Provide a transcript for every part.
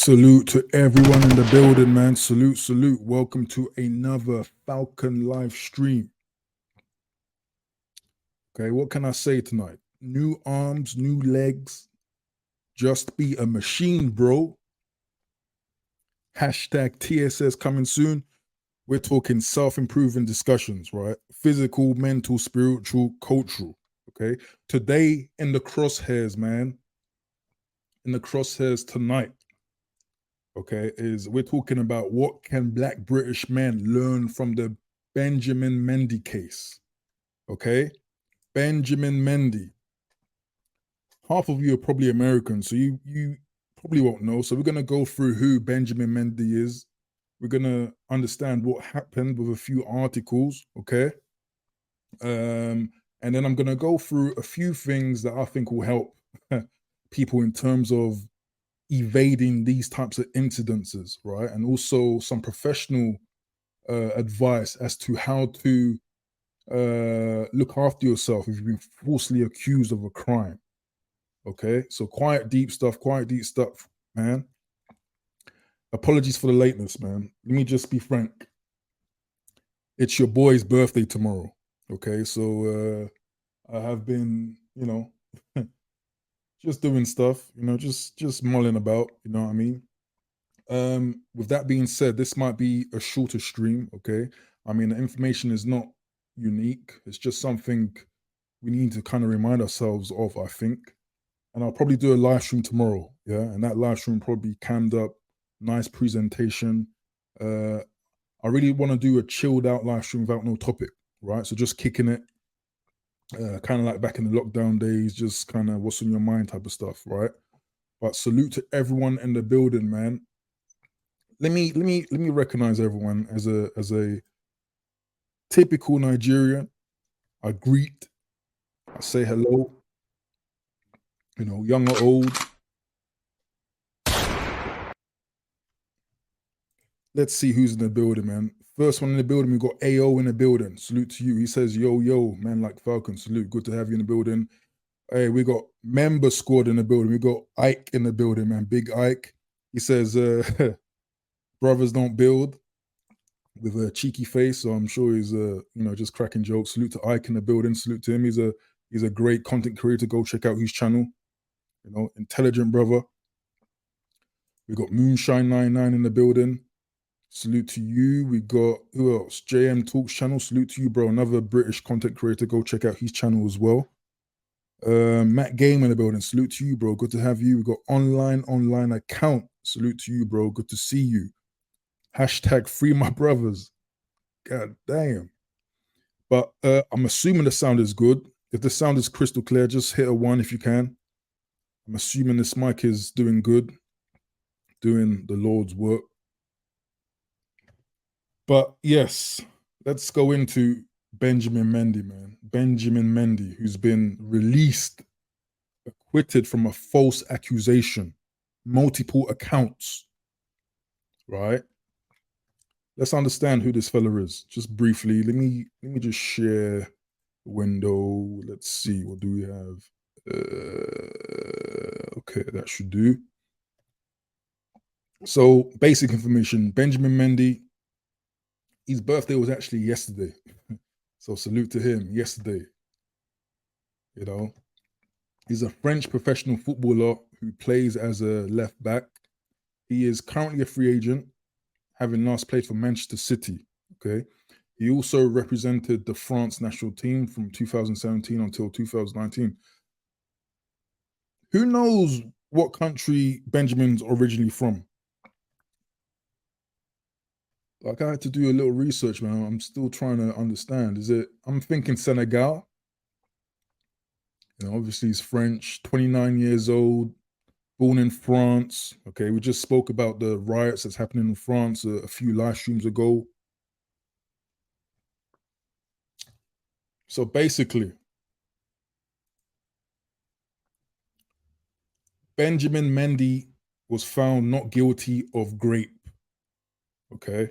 Salute to everyone in the building, man. Salute, salute. Welcome to another Falcon live stream. Okay, what can I say tonight? New arms, new legs. Just be a machine, bro. Hashtag TSS coming soon. We're talking self-improving discussions, right? Physical, mental, spiritual, cultural. Okay. Today in the crosshairs, man. In the crosshairs tonight. Okay, is we're talking about what can Black British men learn from the Benjamin Mendy case. Okay, Benjamin Mendy. Half of you are probably American, so you probably won't know. So we're gonna go through who Benjamin Mendy is. We're gonna understand what happened with a few articles. Okay, and then I'm gonna go through a few things that I think will help people in terms of evading these types of incidences, right? And also some professional advice as to how to look after yourself if you've been falsely accused of a crime. Okay, so quite deep stuff, man. Apologies for the lateness, man. Let me just be frank. It's your boy's birthday tomorrow. Okay, so I have been, just doing stuff, just mulling about, you know what I mean? With that being said, this might be a shorter stream, okay? I mean, the information is not unique. It's just something we need to kind of remind ourselves of, I think. And I'll probably do a live stream tomorrow, yeah? And that live stream probably cammed up, nice presentation. I really want to do a chilled out live stream without no topic, right? So just kicking it, kind of like back in the lockdown days, just kind of what's on your mind type of stuff, right? But salute to everyone in the building, man. Let me recognize everyone as a typical Nigerian. I greet, I say hello, young or old. Let's see who's in the building, man. First one in the building, we got AO in the building. Salute to you. He says, yo, yo, man, like Falcon. Salute. Good to have you in the building. Hey, we got member squad in the building. We got Ike in the building, man. Big Ike. He says, brothers don't build, with a cheeky face. So I'm sure he's just cracking jokes. Salute to Ike in the building. Salute to him. He's a great content creator. Go check out his channel. Intelligent brother. We got Moonshine99 in the building. Salute to you. We got, who else? JM Talks channel. Salute to you, bro. Another British content creator. Go check out his channel as well. Matt Game in the building. Salute to you, bro. Good to have you. We got online account. Salute to you, bro. Good to see you. Hashtag free my brothers. God damn. But I'm assuming the sound is good. If the sound is crystal clear, just hit a 1 if you can. I'm assuming this mic is doing good, doing the Lord's work. But yes, let's go into Benjamin Mendy, man. Benjamin Mendy, who's been released, acquitted from a false accusation, multiple accounts, right? Let's understand who this fella is. Just briefly, let me just share the window. Let's see, what do we have? Okay, that should do. So, basic information. Benjamin Mendy, his birthday was actually yesterday. So salute to him, yesterday. He's a French professional footballer who plays as a left back. He is currently a free agent, having last played for Manchester City. Okay. He also represented the France national team from 2017 until 2019. Who knows what country Benjamin's originally from? Like, I had to do a little research, man. I'm still trying to understand. I'm thinking Senegal. Obviously he's French, 29 years old, born in France. Okay, we just spoke about the riots that's happening in France a few live streams ago. So basically, Benjamin Mendy was found not guilty of grape. Okay.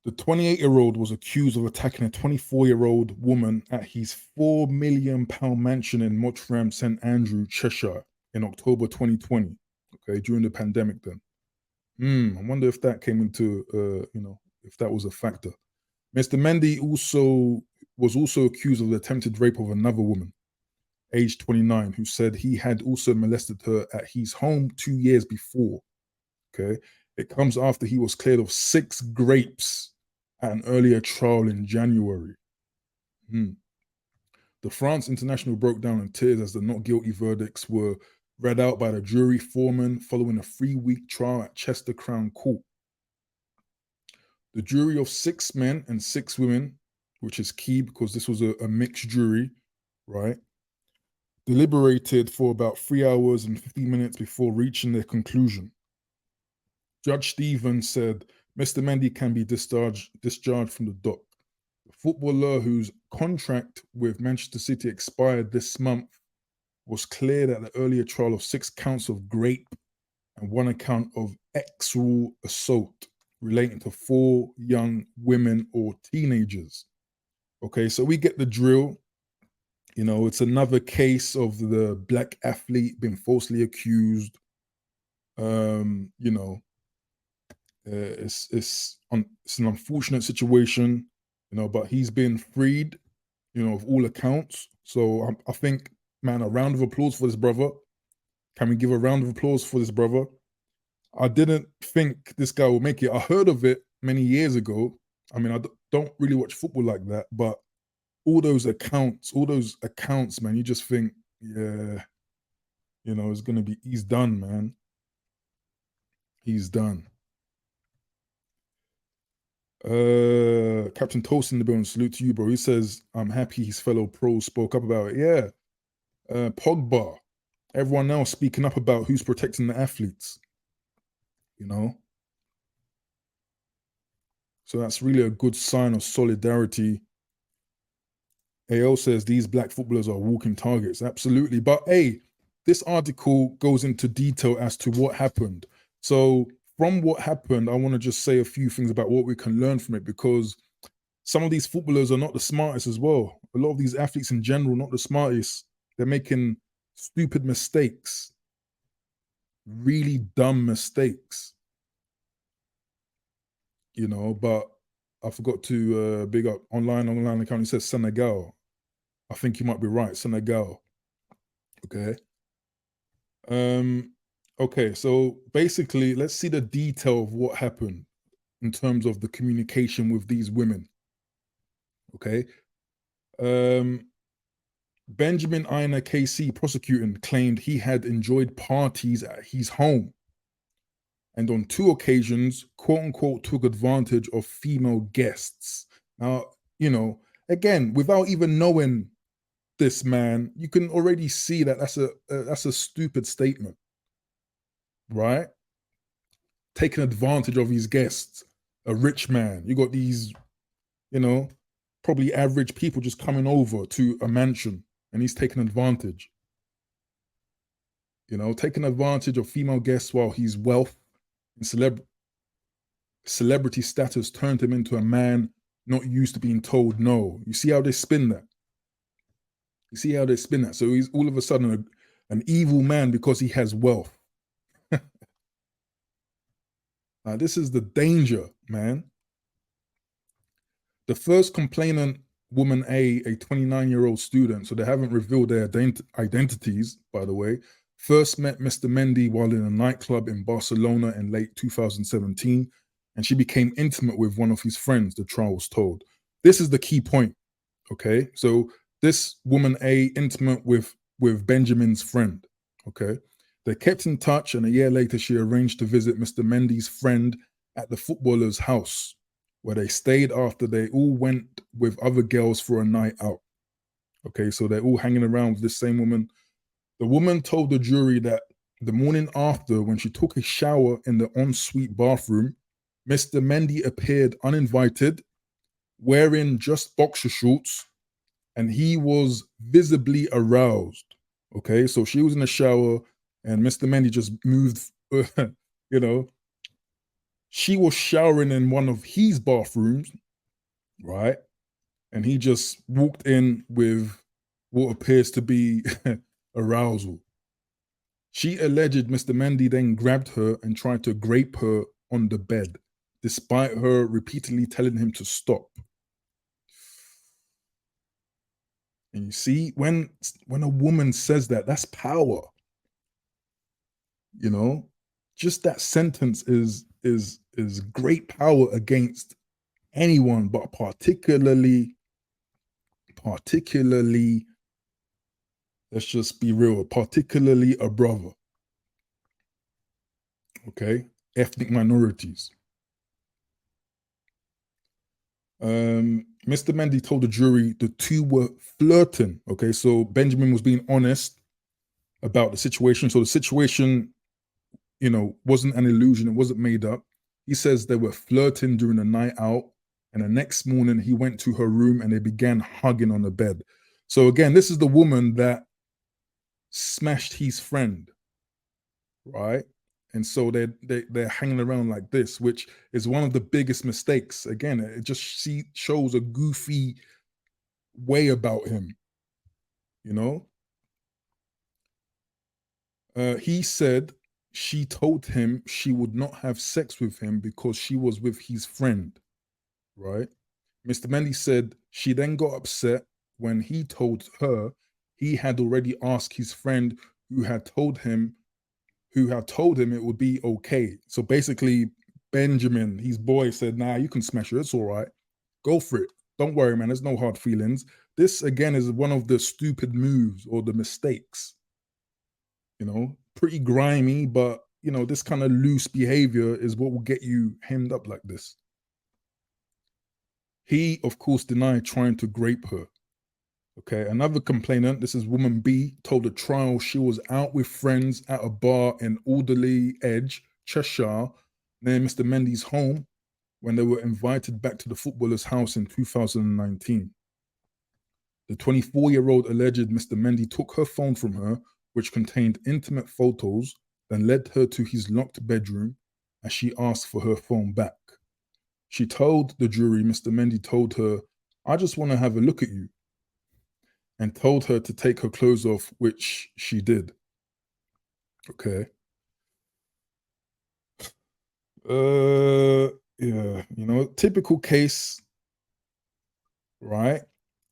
The 28-year-old was accused of attacking a 24-year-old woman at his £4 million mansion in Mottram St Andrew, Cheshire. in October 2020. Okay, during the pandemic. Then, I wonder if that came into, if that was a factor. Mr. Mendy was also accused of the attempted rape of another woman, aged 29, who said he had also molested her at his home 2 years before. Okay, it comes after he was cleared of 6 grapes at an earlier trial in January. Hmm. The France International broke down in tears as the not guilty verdicts were read out by the jury foreman following a 3-week trial at Chester Crown Court. The jury of 6 men and 6 women, which is key because this was a mixed jury, right, deliberated for about 3 hours and 15 minutes before reaching their conclusion. Judge Stevens said Mr. Mendy can be discharged from the dock. The footballer, whose contract with Manchester City expired this month, was cleared at the earlier trial of 6 counts of rape and 1 account of sexual assault relating to 4 young women or teenagers. Okay, so we get the drill. It's another case of the black athlete being falsely accused. It's an unfortunate situation, but he's been freed, of all accounts. So I think, man, a round of applause for this brother. Can we give a round of applause for this brother? I didn't think this guy would make it. I heard of it many years ago. I mean, I don't really watch football like that, but all those accounts, man, you just think, yeah, it's gonna be. He's done, man. He's done. Captain Toast in the building. Salute to you, bro. He says, "I'm happy his fellow pros spoke up about it." Yeah, Pogba. Everyone else speaking up about who's protecting the athletes. So that's really a good sign of solidarity. AO says these black footballers are walking targets. Absolutely. But hey, this article goes into detail as to what happened. So from what happened, I want to just say a few things about what we can learn from it, because some of these footballers are not the smartest as well. A lot of these athletes in general, not the smartest. They're making stupid mistakes, really dumb mistakes. But I forgot to big up online account. It says Senegal. I think you might be right, Senegal. Okay. Okay, so basically, let's see the detail of what happened in terms of the communication with these women. Okay. Benjamin Ina KC, prosecuting, claimed he had enjoyed parties at his home and on 2 occasions, quote unquote, took advantage of female guests. Now, again, without even knowing this man, you can already see that that's a stupid statement, right? Taking advantage of his guests, a rich man. You got these, probably average people just coming over to a mansion, and he's taking advantage. Taking advantage of female guests while his wealth and celebrity status turned him into a man not used to being told no. You see how they spin that? So he's all of a sudden an evil man because he has wealth. This is the danger, man. The first complainant, woman A 29-year-old student, so they haven't revealed their identities, by the way, first met Mr. Mendy while in a nightclub in Barcelona in late 2017, and she became intimate with one of his friends, the trial was told. This is the key point, okay? So this woman A, intimate with Benjamin's friend, okay? They kept in touch, and a year later, she arranged to visit Mr. Mendy's friend at the footballer's house, where they stayed after they all went with other girls for a night out. Okay, so they're all hanging around with this same woman. The woman told the jury that the morning after, when she took a shower in the ensuite bathroom, Mr. Mendy appeared uninvited, wearing just boxer shorts, and he was visibly aroused. Okay, so she was in the shower, and Mr. Mendy just moved, she was showering in one of his bathrooms, right? And he just walked in with what appears to be arousal. She alleged Mr. Mendy then grabbed her and tried to grape her on the bed, despite her repeatedly telling him to stop. And you see, when a woman says that, that's power. You know, just that sentence is great power against anyone, but particularly, let's just be real, particularly a brother. Okay, ethnic minorities. Mr. Mendy told the jury the two were flirting. Okay, so Benjamin was being honest about the situation. So the situation, wasn't an illusion. It wasn't made up. He says they were flirting during the night out, and the next morning he went to her room and they began hugging on the bed. So again, this is the woman that smashed his friend, right? And so they're hanging around like this, which is one of the biggest mistakes. Again, it just shows a goofy way about him, you know. He said she told him she would not have sex with him because she was with his friend, right? Mr. Mendy said she then got upset when he told her he had already asked his friend who had told him it would be okay. So basically, Benjamin, his boy, said, "Nah, you can smash her. It's all right. Go for it. Don't worry, man. There's no hard feelings." This again is one of the stupid moves or the mistakes. Pretty grimy, but this kind of loose behavior is what will get you hemmed up like this. He, of course, denied trying to grape her. Okay, another complainant, this is woman B, told the trial she was out with friends at a bar in Alderley Edge, Cheshire, near Mr. Mendy's home, when they were invited back to the footballer's house in 2019. The 24-year-old alleged Mr. Mendy took her phone from her, which contained intimate photos, then led her to his locked bedroom as she asked for her phone back. She told the jury Mr. Mendy told her, "I just want to have a look at you," and told her to take her clothes off, which she did. Okay. Yeah, typical case, right?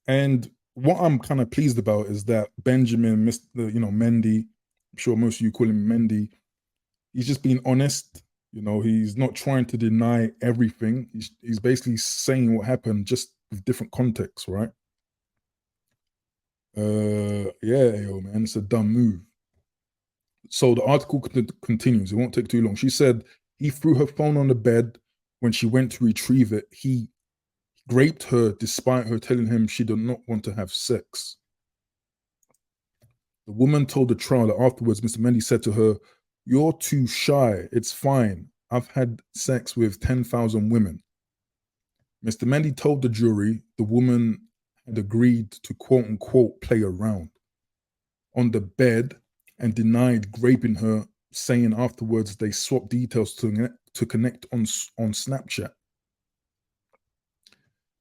And what I'm kind of pleased about is that Benjamin, Mendy, I'm sure most of you call him Mendy, he's just being honest. He's not trying to deny everything. He's basically saying what happened, just with different contexts, right? Yeah, yo, man, it's a dumb move. So the article continues. It won't take too long. She said he threw her phone on the bed when she went to retrieve it. He raped her despite her telling him she did not want to have sex. The woman told the trial that afterwards, Mr. Mendy said to her, "You're too shy. It's fine. I've had sex with 10,000 women." Mr. Mendy told the jury the woman had agreed to quote unquote play around on the bed and denied raping her, saying afterwards they swapped details to connect on Snapchat.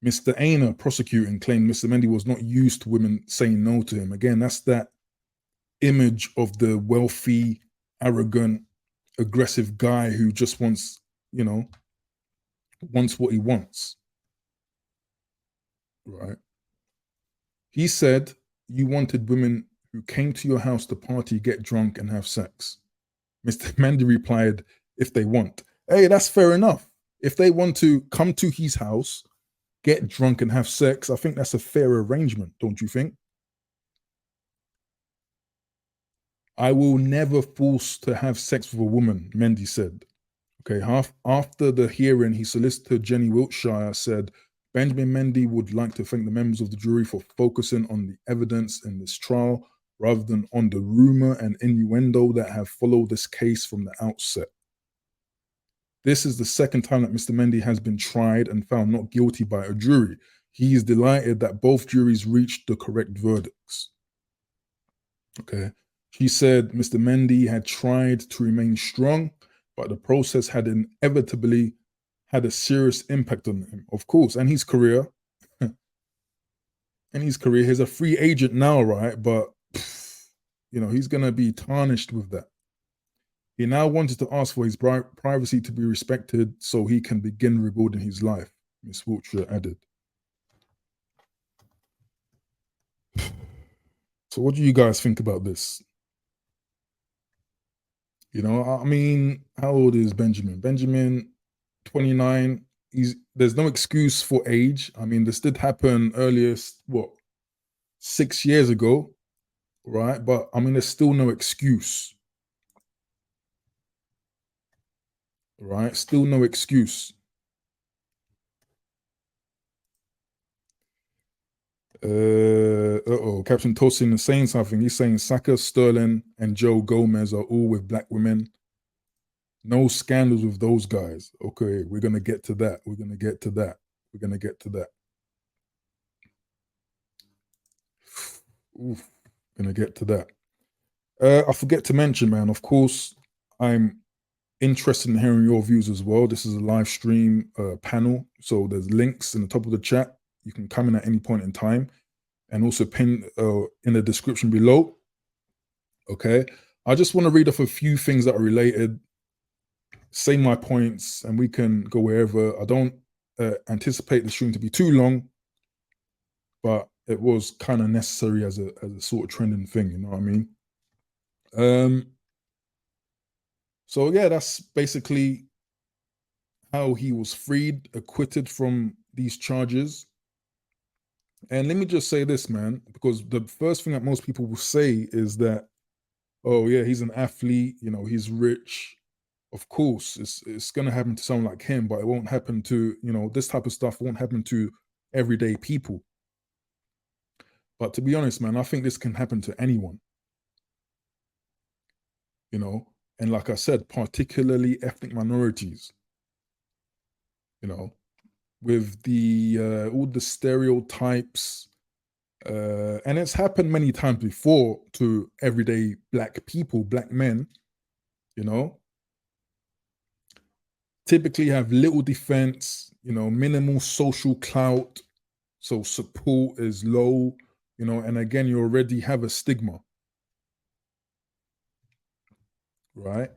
Mr. Aina, prosecuting, claimed Mr. Mendy was not used to women saying no to him. Again, that's that image of the wealthy, arrogant, aggressive guy who just wants what he wants. Right. He said you wanted women who came to your house to party, get drunk, and have sex. Mr. Mendy replied, "If they want." Hey, that's fair enough. If they want to come to his house, get drunk, and have sex, I think that's a fair arrangement, don't you think? "I will never force to have sex with a woman," Mendy said. Okay, after the hearing, his solicitor, Jenny Wiltshire, said Benjamin Mendy would like to thank the members of the jury for focusing on the evidence in this trial rather than on the rumor and innuendo that have followed this case from the outset. This is the second time that Mr. Mendy has been tried and found not guilty by a jury. He is delighted that both juries reached the correct verdicts. Okay. She said Mr. Mendy had tried to remain strong, but the process had inevitably had a serious impact on him, of course, and his career. He's a free agent now, right? But he's going to be tarnished with that. He now wanted to ask for his privacy to be respected so he can begin rebuilding his life, Miss Wiltshire added. So what do you guys think about this? I mean, how old is Benjamin? Benjamin, 29. There's no excuse for age. I mean, this did happen earlier, 6 years ago, right? But I mean, there's still no excuse, right? Still no excuse. Captain Tosin is saying something. He's saying Saka, Sterling, and Joe Gomez are all with black women. No scandals with those guys. Okay, we're gonna get to that. We're gonna get to that. We're gonna get to that. Oof, gonna get to that. I forget to mention, man. Of course, I'm interested in hearing your views as well. This is a live stream panel, so there's links in the top of the chat. You can come in at any point in time, and also pin in the description below. Okay, I just want to read off a few things that are related, say my points, and we can go wherever. I don't anticipate the stream to be too long, but it was kind of necessary as a sort of trending thing. You know what I mean? So yeah, that's basically how he was freed, acquitted from these charges. And let me just say this, man, because the first thing that most people will say is that, oh yeah, he's an athlete, he's rich. Of course, it's gonna happen to someone like him, but it won't happen to, this type of stuff won't happen to everyday people. But to be honest, man, I think this can happen to anyone. And like I said, particularly ethnic minorities, with the all the stereotypes, and it's happened many times before to everyday black people, black men, typically have little defense, minimal social clout, so support is low, and again, you already have a stigma, right?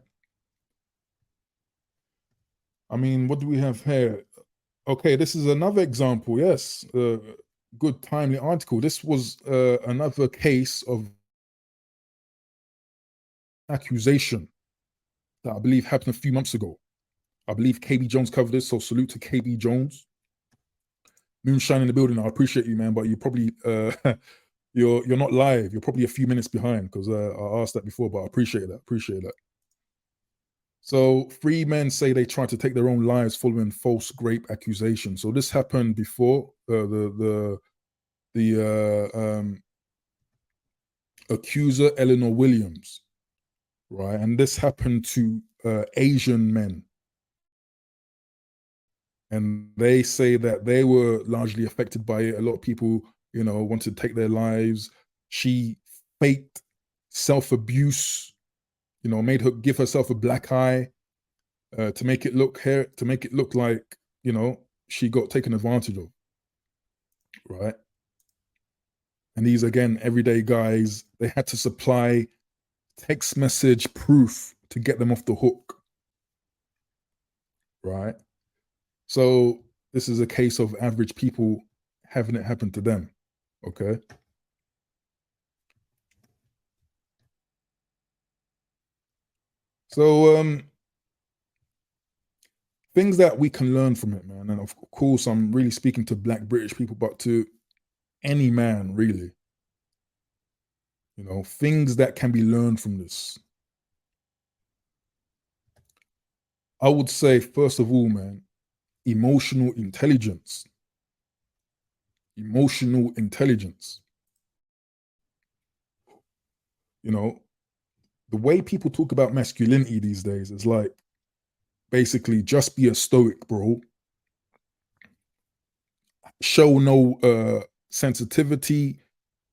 I mean, what do we have here? Okay, this is another example. Yes, good timely article. This was another case of accusation that I believe happened a few months ago. I believe KB Jones covered this, so salute to KB Jones. Moonshine in the building. I appreciate you, man, but you probably you're not live. You're probably a few minutes behind because I asked that before, but I appreciate that. Appreciate that. So 3 men say they tried to take their own lives following false rape accusations. So this happened before the accuser Eleanor Williams, right? And this happened to Asian men. And they say that they were largely affected by it. A lot of people, wanted to take their lives. She faked self-abuse, made her give herself a black eye to make it look like, she got taken advantage of, right? And these, again, everyday guys, they had to supply text message proof to get them off the hook, right? So this is a case of average people having it happen to them, okay? So things that we can learn from it, man. And of course, I'm really speaking to Black British people, but to any man, really. Things that can be learned from this. I would say, first of all, man, emotional intelligence. Emotional intelligence. The way people talk about masculinity these days is like, basically, just be a stoic, bro. Show no sensitivity,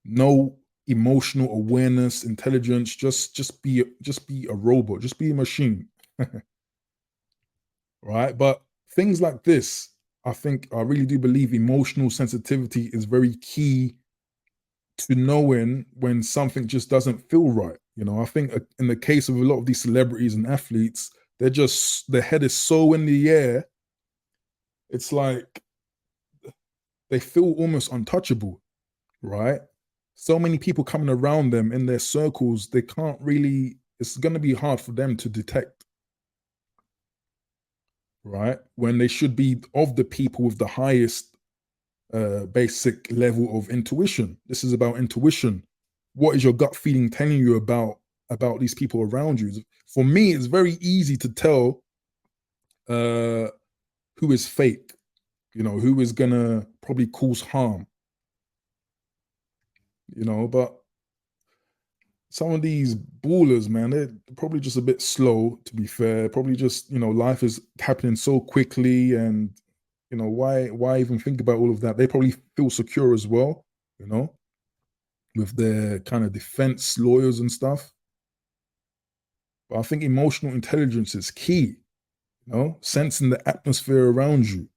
no emotional awareness, intelligence. Just be a robot. Just be a machine, right? But things like this, I really do believe emotional sensitivity is very key to knowing when something just doesn't feel right. I think in the case of a lot of these celebrities and athletes, their head is so in the air. It's like they feel almost untouchable, right? So many people coming around them in their circles, they can't really, it's going to be hard for them to detect, right? When they should be of the people with the highest basic level of intuition. This is about intuition. What is your gut feeling telling you about these people around you? For me, it's very easy to tell uh, who is fake, who is gonna probably cause harm, but some of these ballers, man, they're probably just a bit slow, to be fair. Probably just, life is happening so quickly, and why even think about all of that? They probably feel secure as well, you know, with their kind of defense lawyers and stuff. But I think emotional intelligence is key, sensing the atmosphere around you.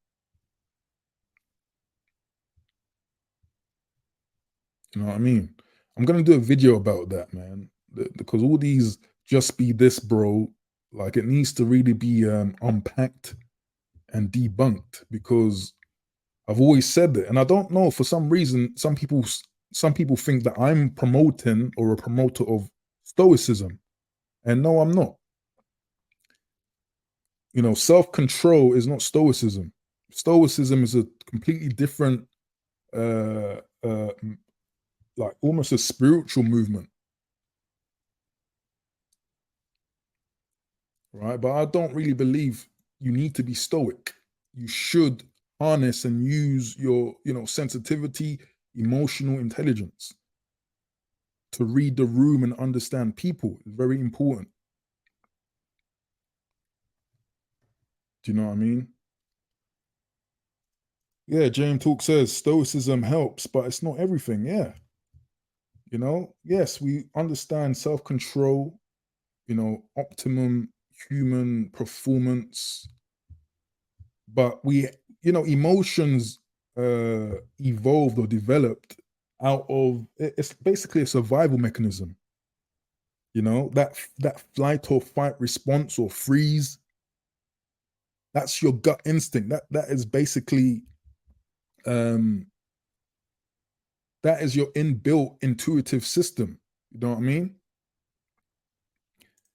You know what I mean? I'm gonna do a video about that, man, because all these just be this, bro. Like it needs to really be unpacked and debunked, because I've always said that, and I don't know, for some reason, some people think that I'm promoting or a promoter of stoicism, and no, I'm not. Self control is not stoicism. Stoicism is a completely different, like almost a spiritual movement, right? But I don't really believe you need to be stoic. You should harness and use your, sensitivity, emotional intelligence to read the room and understand people. It's very important. Do you know what I mean? Yeah, James Talk says stoicism helps, but it's not everything. Yeah. Yes, we understand self control, optimum human performance, but emotions evolved or developed out of it's basically a survival mechanism. That flight or fight response or freeze, that's your gut instinct. That is basically um that is your inbuilt intuitive system. You know what I mean?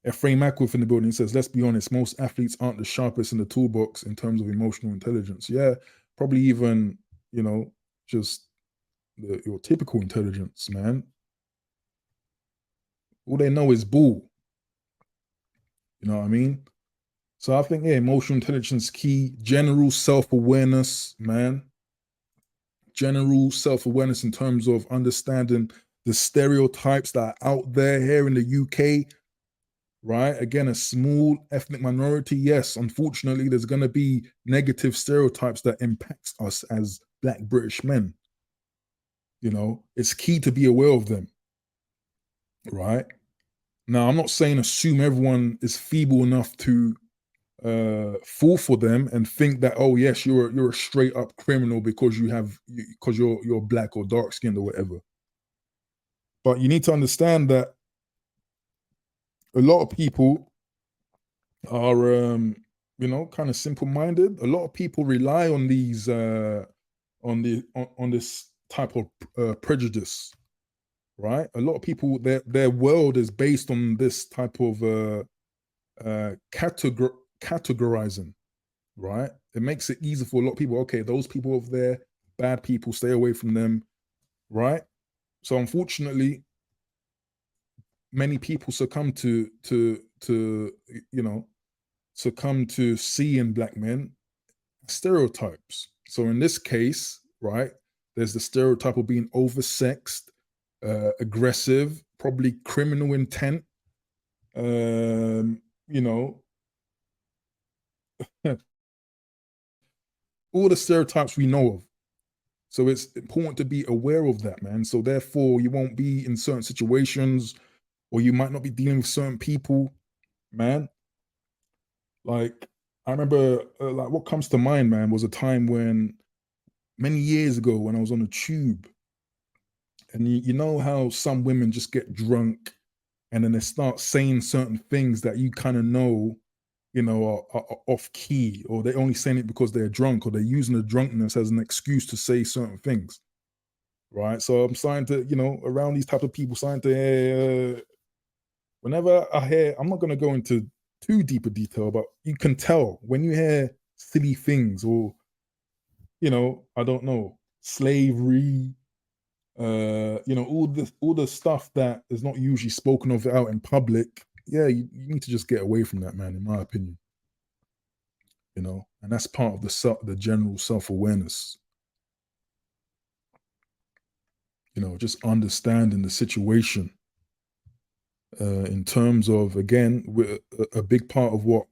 Ephraim Ackworth in the building says, let's be honest, most athletes aren't the sharpest in the toolbox in terms of emotional intelligence. Yeah, probably even, just your typical intelligence, man. All they know is bull. You know what I mean? So I think, yeah, emotional intelligence key, general self-awareness, man. General self-awareness in terms of understanding the stereotypes that are out there here in the UK, right? Again, a small ethnic minority. Yes, unfortunately, there's going to be negative stereotypes that impacts us as Black British men. It's key to be aware of them, right? Now, I'm not saying assume everyone is feeble enough to fall for them and think that, oh yes, you're a straight up criminal because you're black or dark skinned or whatever. But you need to understand that a lot of people are kind of simple minded. A lot of people rely on these on this type of prejudice, right? A lot of people, their world is based on this type of categorizing, right? It makes it easy for a lot of people. Okay, those people over there, bad people, stay away from them, right? So unfortunately, many people you know succumb to seeing black men stereotypes. So in this case, right, there's the stereotype of being oversexed, aggressive, probably criminal intent. You know, all the stereotypes we know of. So it's important to be aware of that, man. So therefore, you won't be in certain situations, or you might not be dealing with certain people, man. Like I remember, like what comes to mind, man, was a time when many years ago when I was on the tube, And you know how some women just get drunk and then they start saying certain things that you kind of know, are off key, or they're only saying it because they're drunk, or they're using the drunkenness as an excuse to say certain things, right? So I'm starting to, around these type of people, starting to whenever I hear, I'm not going to go into too deeper detail, but you can tell when you hear silly things, or I don't know, slavery, all the stuff that is not usually spoken of out in public. Yeah, you need to just get away from that, man, in my opinion. And that's part of the general self-awareness, just understanding the situation, in terms of, again, a big part of what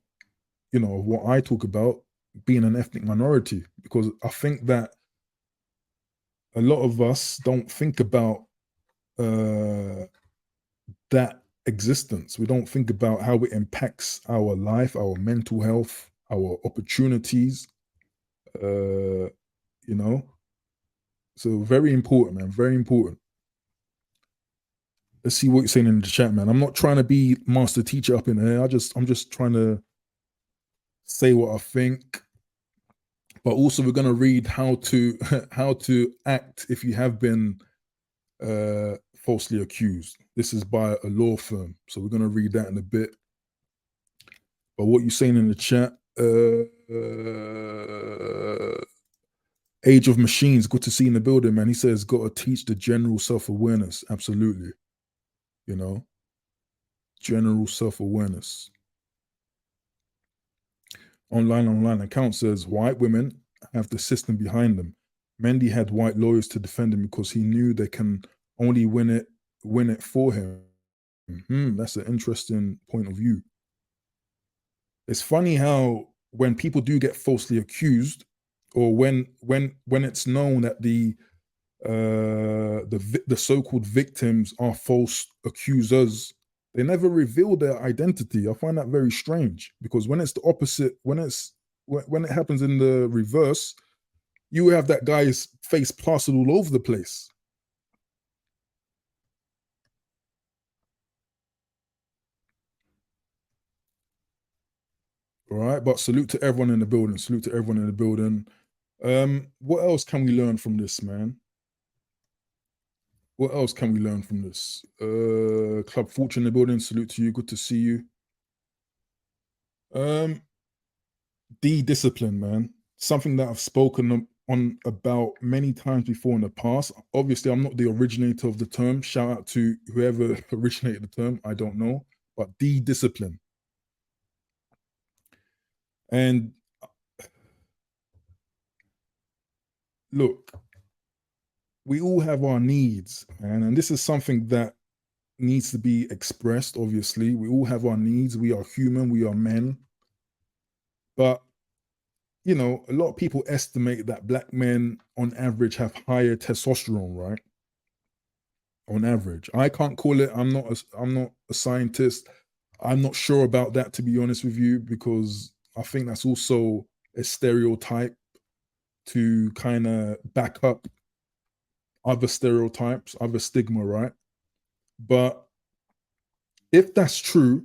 I talk about, being an ethnic minority, because I think that a lot of us don't think about uh, that existence. We don't think about how it impacts our life, our mental health, our opportunities. Uh, you know, so very important, man. Very important. Let's see what you're saying in the chat, man. I'm not trying to be master teacher up in here. I'm just trying to say what I think. But also, we're gonna read how to how to act if you have been falsely accused. This is by a law firm, so we're gonna read that in a bit. But what you saying in the chat? Age of Machines, good to see you in the building, man. He says, got to teach the general self awareness. Absolutely, you know, general self awareness. Online account says white women have the system behind them. Mendy had white lawyers to defend him because he knew they can only win it for him. That's an interesting point of view. It's funny how when people do get falsely accused, or when it's known that the so-called victims are false accusers, they never reveal their identity. I find that very strange, because when it's the opposite, when it happens in the reverse, you have that guy's face plastered all over the place. All right, but salute to everyone in the building. Salute to everyone in the building. What else can we learn from this, man? What else can we learn from this? Club Fortune in the building. Salute to you. Good to see you. Um, discipline, man. Something that I've spoken on about many times before in the past. Obviously, I'm not the originator of the term. Shout out to whoever originated the term. I don't know, but discipline. And look, we all have our needs, man, and this is something that needs to be expressed. Obviously, we all have our needs. We are human. We are men, but a lot of people estimate that black men on average have higher testosterone, right? On average. I can't call it. I'm not a scientist. I'm not sure about that, to be honest with you, because I think that's also a stereotype to kind of back up other stereotypes, other stigma, right? But if that's true,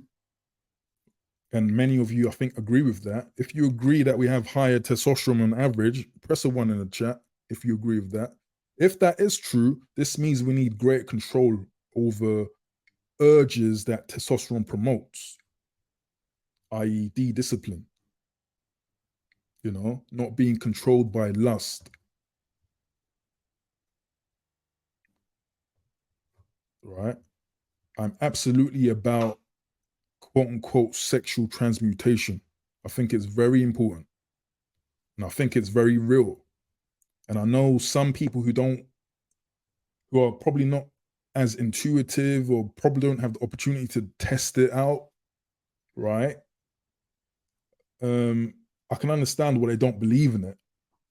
and many of you I think agree with that, if you agree that we have higher testosterone on average, press a one in the chat if you agree with that. If that is true, this means we need great control over urges that testosterone promotes, i.e., discipline, not being controlled by lust, right? I'm absolutely about quote unquote sexual transmutation. I think it's very important, and I think it's very real. And I know some people who are probably not as intuitive, or probably don't have the opportunity to test it out, right? I can understand why they don't believe in it,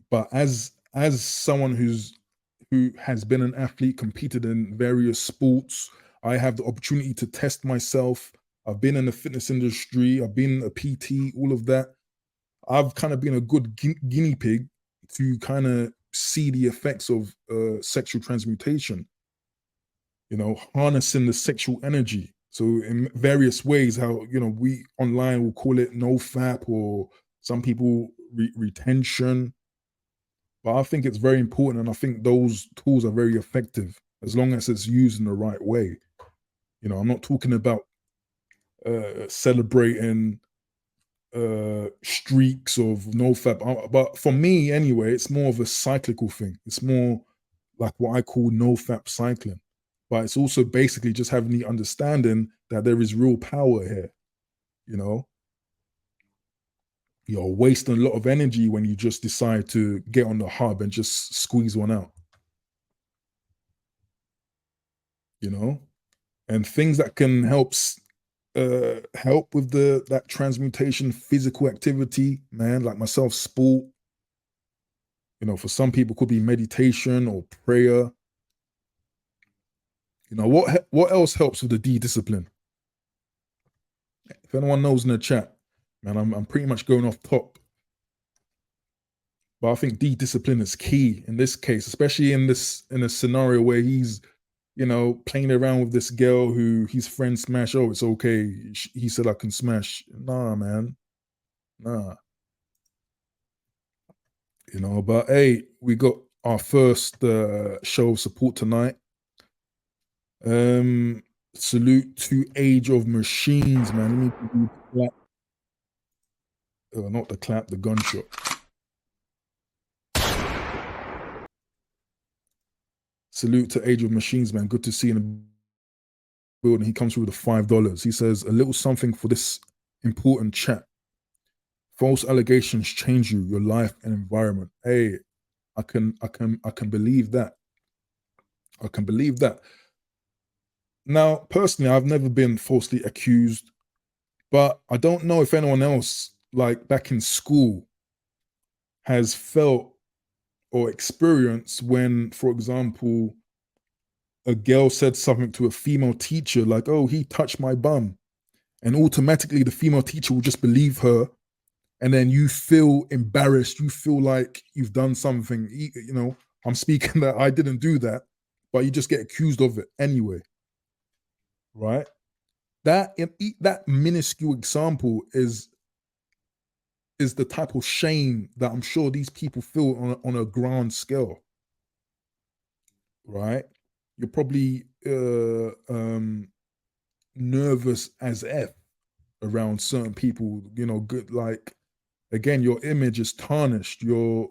but as someone who has been an athlete, competed in various sports, I have the opportunity to test myself. I've been in the fitness industry. I've been a PT, all of that. I've kind of been a good guinea pig to kind of see the effects of sexual transmutation. harnessing the sexual energy. So in various ways, how we online will call it no fap, or some people retention. But I think it's very important, and I think those tools are very effective as long as it's used in the right way. I'm not talking about celebrating streaks of no fap, but for me anyway, it's more of a cyclical thing. It's more like what I call no fap cycling. But it's also basically just having the understanding that there is real power here. You know, you're wasting a lot of energy when you just decide to get on the hub and just squeeze one out. You know, and things that can help with that transmutation, physical activity, man. Like myself, sport. For some people, could be meditation or prayer. What else helps with the D discipline? If anyone knows in the chat, man, I'm pretty much going off top. But I think D discipline is key in this case, especially in a scenario where he's playing around with this girl who his friend smash. Oh, it's okay. He said I can smash. Nah, man. Nah. But hey, we got our first show of support tonight. Salute to Age of Machines, man. Let me do the clap. Not the clap, the gunshot. Salute to Age of Machines, man. Good to see you in the building. He comes through with the $5. He says, a little something for this important chat. False allegations change you, your life and environment. Hey, I can believe that. I can believe that. Now, personally, I've never been falsely accused, but I don't know if anyone else, like back in school, has felt or experienced when, for example, a girl said something to a female teacher, like, oh, he touched my bum. And automatically the female teacher will just believe her. And then you feel embarrassed. You feel like you've done something. I'm speaking that I didn't do that, but you just get accused of it anyway. Right? That minuscule example is the type of shame that I'm sure these people feel on a grand scale. Right? You're probably nervous as F around certain people, good, like, again, your image is tarnished, your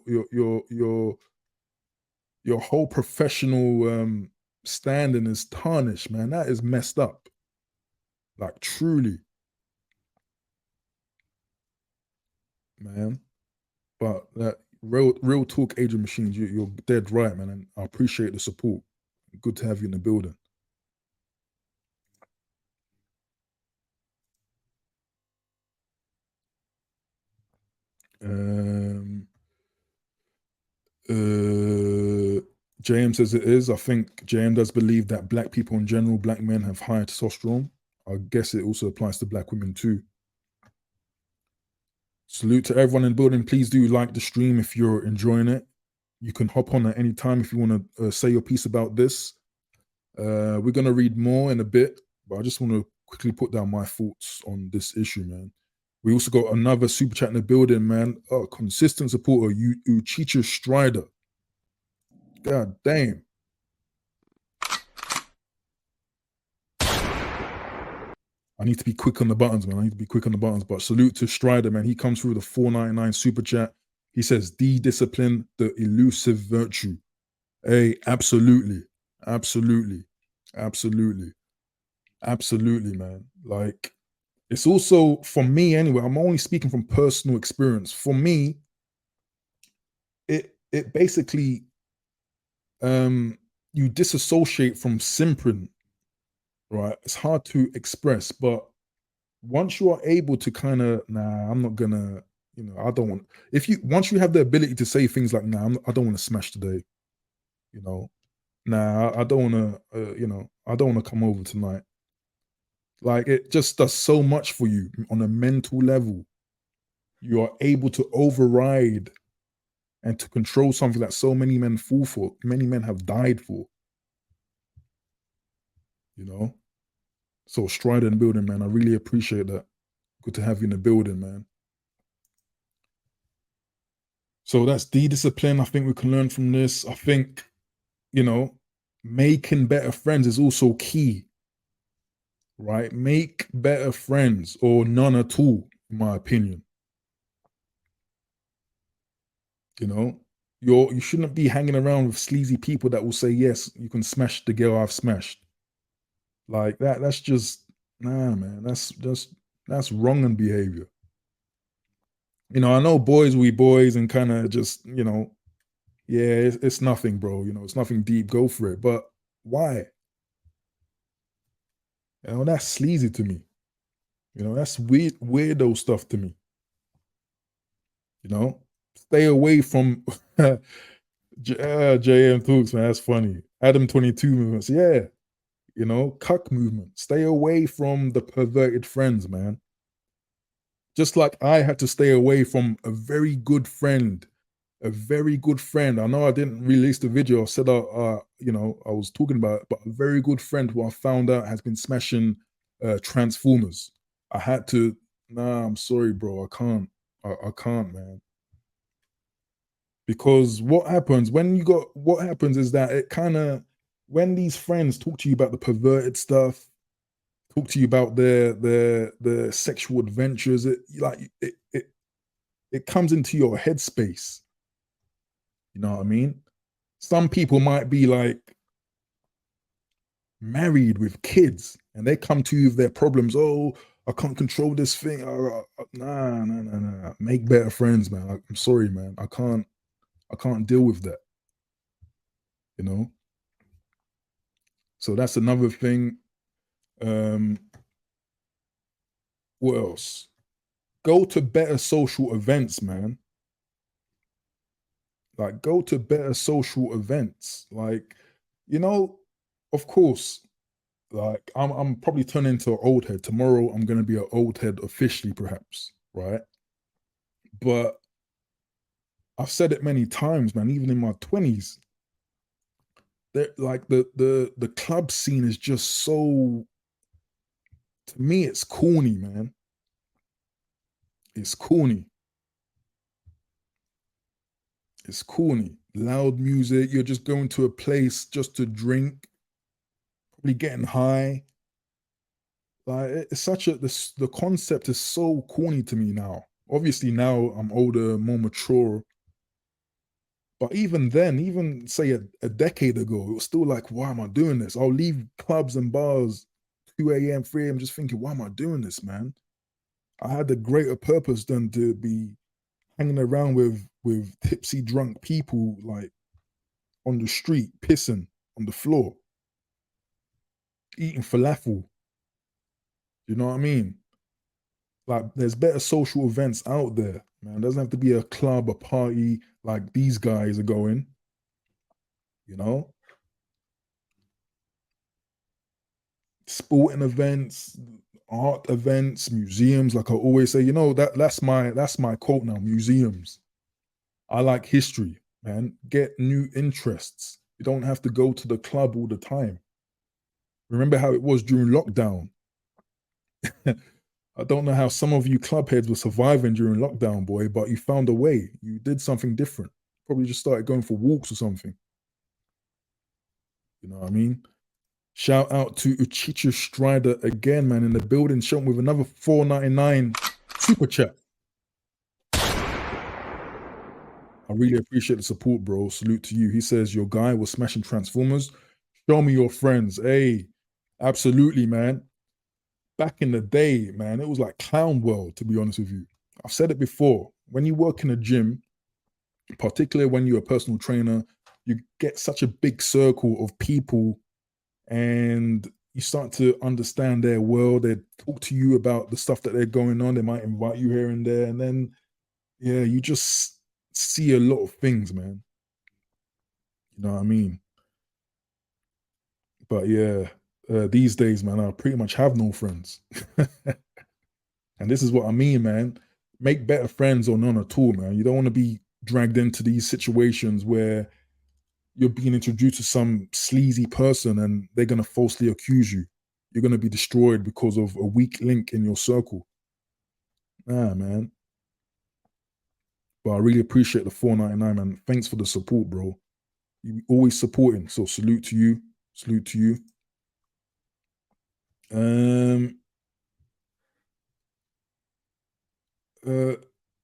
whole professional standing is tarnished, man. That is messed up, like, truly, man. But that real talk, Age of Machines, you're dead right, man, and I appreciate the support. Good to have you in the building. Um, JM says it is. I think JM does believe that black people in general, black men, have higher testosterone. I guess it also applies to black women too. Salute to everyone in the building. Please do like the stream if you're enjoying it. You can hop on at any time if you want to say your piece about this. We're going to read more in a bit, but I just want to quickly put down my thoughts on this issue, man. We also got another super chat in the building, man. Consistent supporter, Uchicha Strider. God damn. I need to be quick on the buttons, man. But salute to Strider, man. He comes through the 4.99 super chat. He says, "D-discipline, the elusive virtue." Hey, absolutely, absolutely, absolutely, absolutely, man. Like, it's also, for me anyway, I'm only speaking from personal experience. For me, it basically you disassociate from simpering, right? It's hard to express, but once you are able to kind of, nah, I'm not gonna, I don't want, once you have the ability to say things like, nah, I don't want to smash today, nah, I don't want to, I don't want to come over tonight. Like, it just does so much for you on a mental level. You are able to override and to control something that so many men fall for, many men have died for. you know. So Strider in the building, man. I really appreciate that. Good to have you in the building, man. So that's D-discipline. I think we can learn from this. I think, you know, making better friends is also key, right? Make better friends or none at all, in my opinion. You know, you shouldn't be hanging around with sleazy people that will say, yes, you can smash the girl I've smashed. Like that, that's just nah, man. That's wrong and behavior. I know boys we boys and kind of just, yeah, it's nothing, bro. It's nothing deep. Go for it. But why? That's sleazy to me. That's weirdo stuff to me. Stay away from JM Talks, man. That's funny. Adam 22 movements. Yeah. Cuck movement. Stay away from the perverted friends, man. Just like I had to stay away from a very good friend. A very good friend. I know I didn't release the video. I said, I was talking about it, but a very good friend who I found out has been smashing Transformers. I had to, nah, I'm sorry, bro. I can't. I can't, man. Because what happens is that it kind of, when these friends talk to you about the perverted stuff, talk to you about their sexual adventures, it comes into your headspace. You know what I mean? Some people might be like married with kids and they come to you with their problems. Oh, I can't control this thing. Nah, nah, nah, nah. Make better friends, man. I'm sorry, man. I can't deal with that. You know. So that's another thing. Um, what else? Go to better social events, man. Like, go to better social events. Like, you know, of course, like I'm probably turning into an old head. Tomorrow I'm gonna be an old head officially, perhaps, right? But I've said it many times, man, even in my 20s. Like the club scene is just so, to me, it's corny, man. It's corny. It's corny. Loud music, you're just going to a place just to drink, probably getting high. Like it's such the concept is so corny to me now. Obviously now I'm older, more mature. But even then, even say a decade ago, it was still like, why am I doing this? I'll leave clubs and bars 2 a.m., 3 a.m. just thinking, why am I doing this, man? I had a greater purpose than to be hanging around with tipsy drunk people like on the street, pissing on the floor, eating falafel. You know what I mean? Like there's better social events out there, man. It doesn't have to be a club, a party like these guys are going, you know? Sporting events, art events, museums. Like I always say, that's my quote now. Museums. I like history, man. Get new interests. You don't have to go to the club all the time. Remember how it was during lockdown. I don't know how some of you club heads were surviving during lockdown, boy, but you found a way. You did something different. Probably just started going for walks or something. You know what I mean? Shout out to Uchicha Strider again, man, in the building. Show him with another 4.99 super chat. I really appreciate the support, bro. Salute to you. He says your guy was smashing Transformers. Show me your friends. Hey, absolutely, man. Back in the day, man, it was like clown world, to be honest with you. I've said it before. When you work in a gym, particularly when you're a personal trainer, you get such a big circle of people and you start to understand their world. They talk to you about the stuff that they're going on. They might invite you here and there. And then, yeah, you just see a lot of things, man. You know what I mean? But yeah, these days, man, I pretty much have no friends. And this is what I mean, man. Make better friends or none at all, man. You don't want to be dragged into these situations where you're being introduced to some sleazy person and they're going to falsely accuse you. You're going to be destroyed because of a weak link in your circle. Nah, man. But I really appreciate the 4.99, man. Thanks for the support, bro. You always supporting. So salute to you. Salute to you. Um uh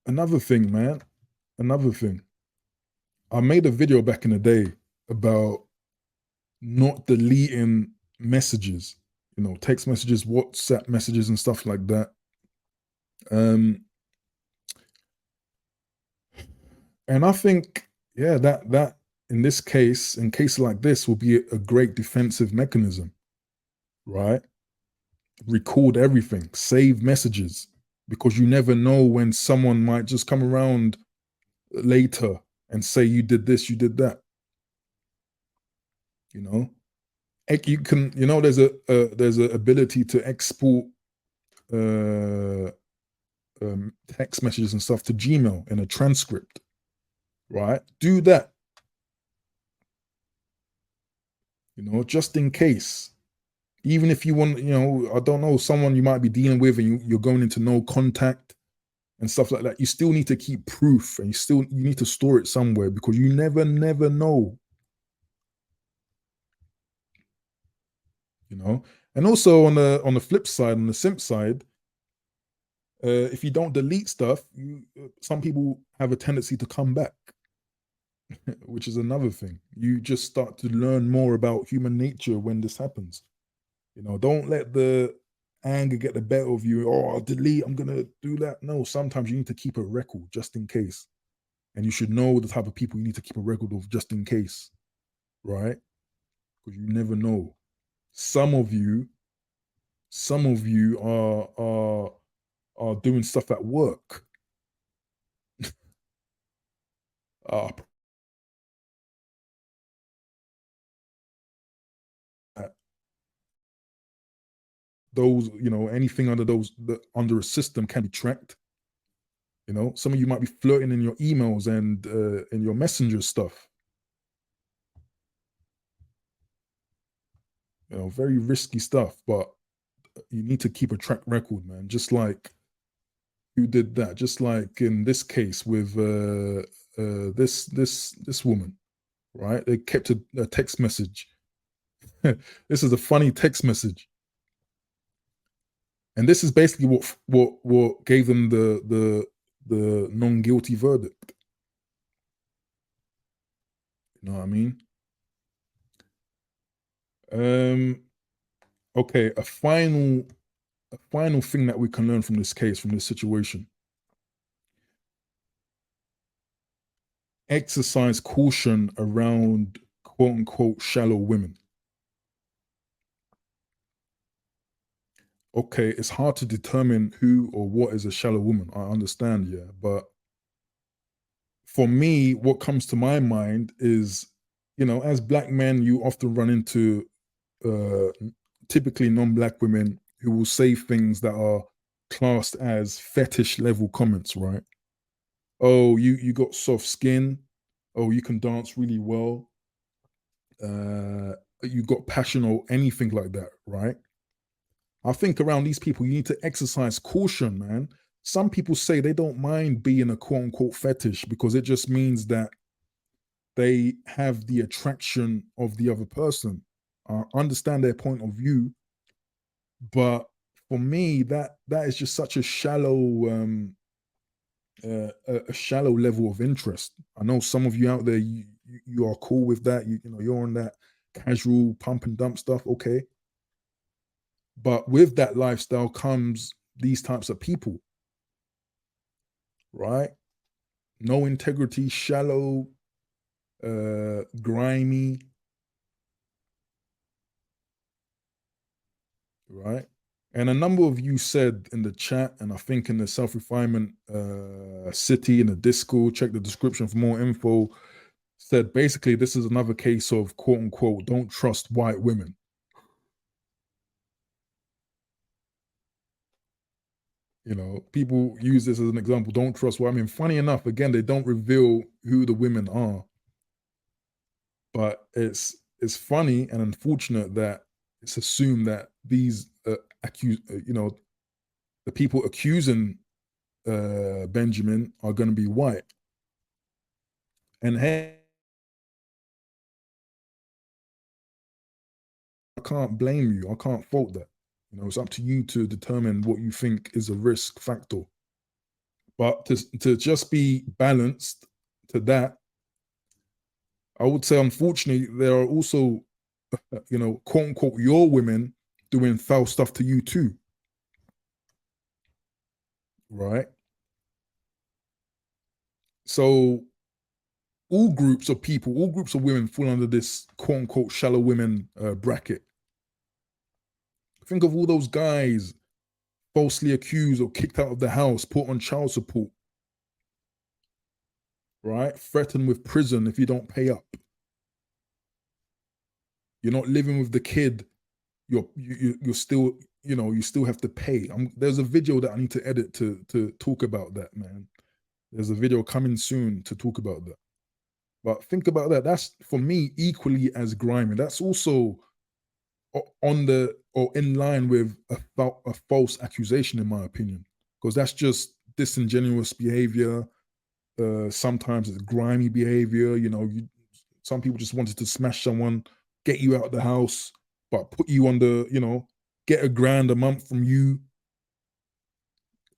Another thing, man. Another thing. I made a video back in the day about not deleting messages, text messages, WhatsApp messages, and stuff like that. Um, and I think, yeah, that in this case, in cases like this, will be a great defensive mechanism, right? Record everything, save messages, because you never know when someone might just come around later and say you did this, you did that. You know, you can, there's a ability to export uh text messages and stuff to Gmail in a transcript, right? Do that, just in case. Even if you want, I don't know, someone you might be dealing with and you're going into no contact and stuff like that, you still need to keep proof and you need to store it somewhere because you never know, you know. And also on the flip side, on the simp side, if you don't delete stuff, some people have a tendency to come back, which is another thing. You just start to learn more about human nature when this happens. Don't let the anger get the better of you. Oh, I'll delete, I'm gonna do that. No, sometimes you need to keep a record just in case. And you should know the type of people you need to keep a record of just in case, right? Because you never know. Some of you, some of you are doing stuff at work. Uh, those, anything under under a system can be tracked. Some of you might be flirting in your emails and in your messenger stuff. Very risky stuff, but you need to keep a track record, man. Just like you did that, just like in this case with this woman, right? They kept a text message. This is a funny text message, and this is basically what gave them the non guilty verdict. You know what I mean? Um, okay, a final thing that we can learn from this case, from this situation: exercise caution around quote unquote shallow women. Okay, it's hard to determine who or what is a shallow woman. I understand, yeah, but for me, what comes to my mind is, as black men, you often run into uh, typically non-black women who will say things that are classed as fetish level comments, right? Oh, you got soft skin. Oh, you can dance really well. You got passion or anything like that, right? I think around these people, you need to exercise caution, man. Some people say they don't mind being a quote unquote fetish because it just means that they have the attraction of the other person. I understand their point of view, but for me, that is just such a a shallow level of interest. I know some of you out there, you are cool with that. You're on that casual pump and dump stuff, okay? But with that lifestyle comes these types of people, right? No integrity, shallow, grimy, right? And a number of you said in the chat, and I think in the self refinement city in the Discord, check the description for more info. Said basically, this is another case of quote unquote, don't trust white women. People use this as an example. Don't trust white women. Funny enough, again, they don't reveal who the women are. But it's funny and unfortunate that it's assumed that these the people accusing Benjamin are going to be white. And hey, I can't blame you. I can't fault that. It's up to you to determine what you think is a risk factor. But to just be balanced to that, I would say, unfortunately, there are also, quote unquote, your women doing foul stuff to you too, right? So all groups of women fall under this quote unquote shallow women bracket. Think of all those guys falsely accused or kicked out of the house, put on child support, right? Threatened with prison if you don't pay up. You're not living with the kid. You're still you still have to pay. There's a video that I need to edit to talk about that, man. There's a video coming soon to talk about that. But think about that. That's for me equally as grimy. That's also on the or in line with a false accusation, in my opinion, because that's just disingenuous behavior. Sometimes it's grimy behavior. Some people just wanted to smash someone, get you out of the house, but put you on get $1,000 a month from you. Do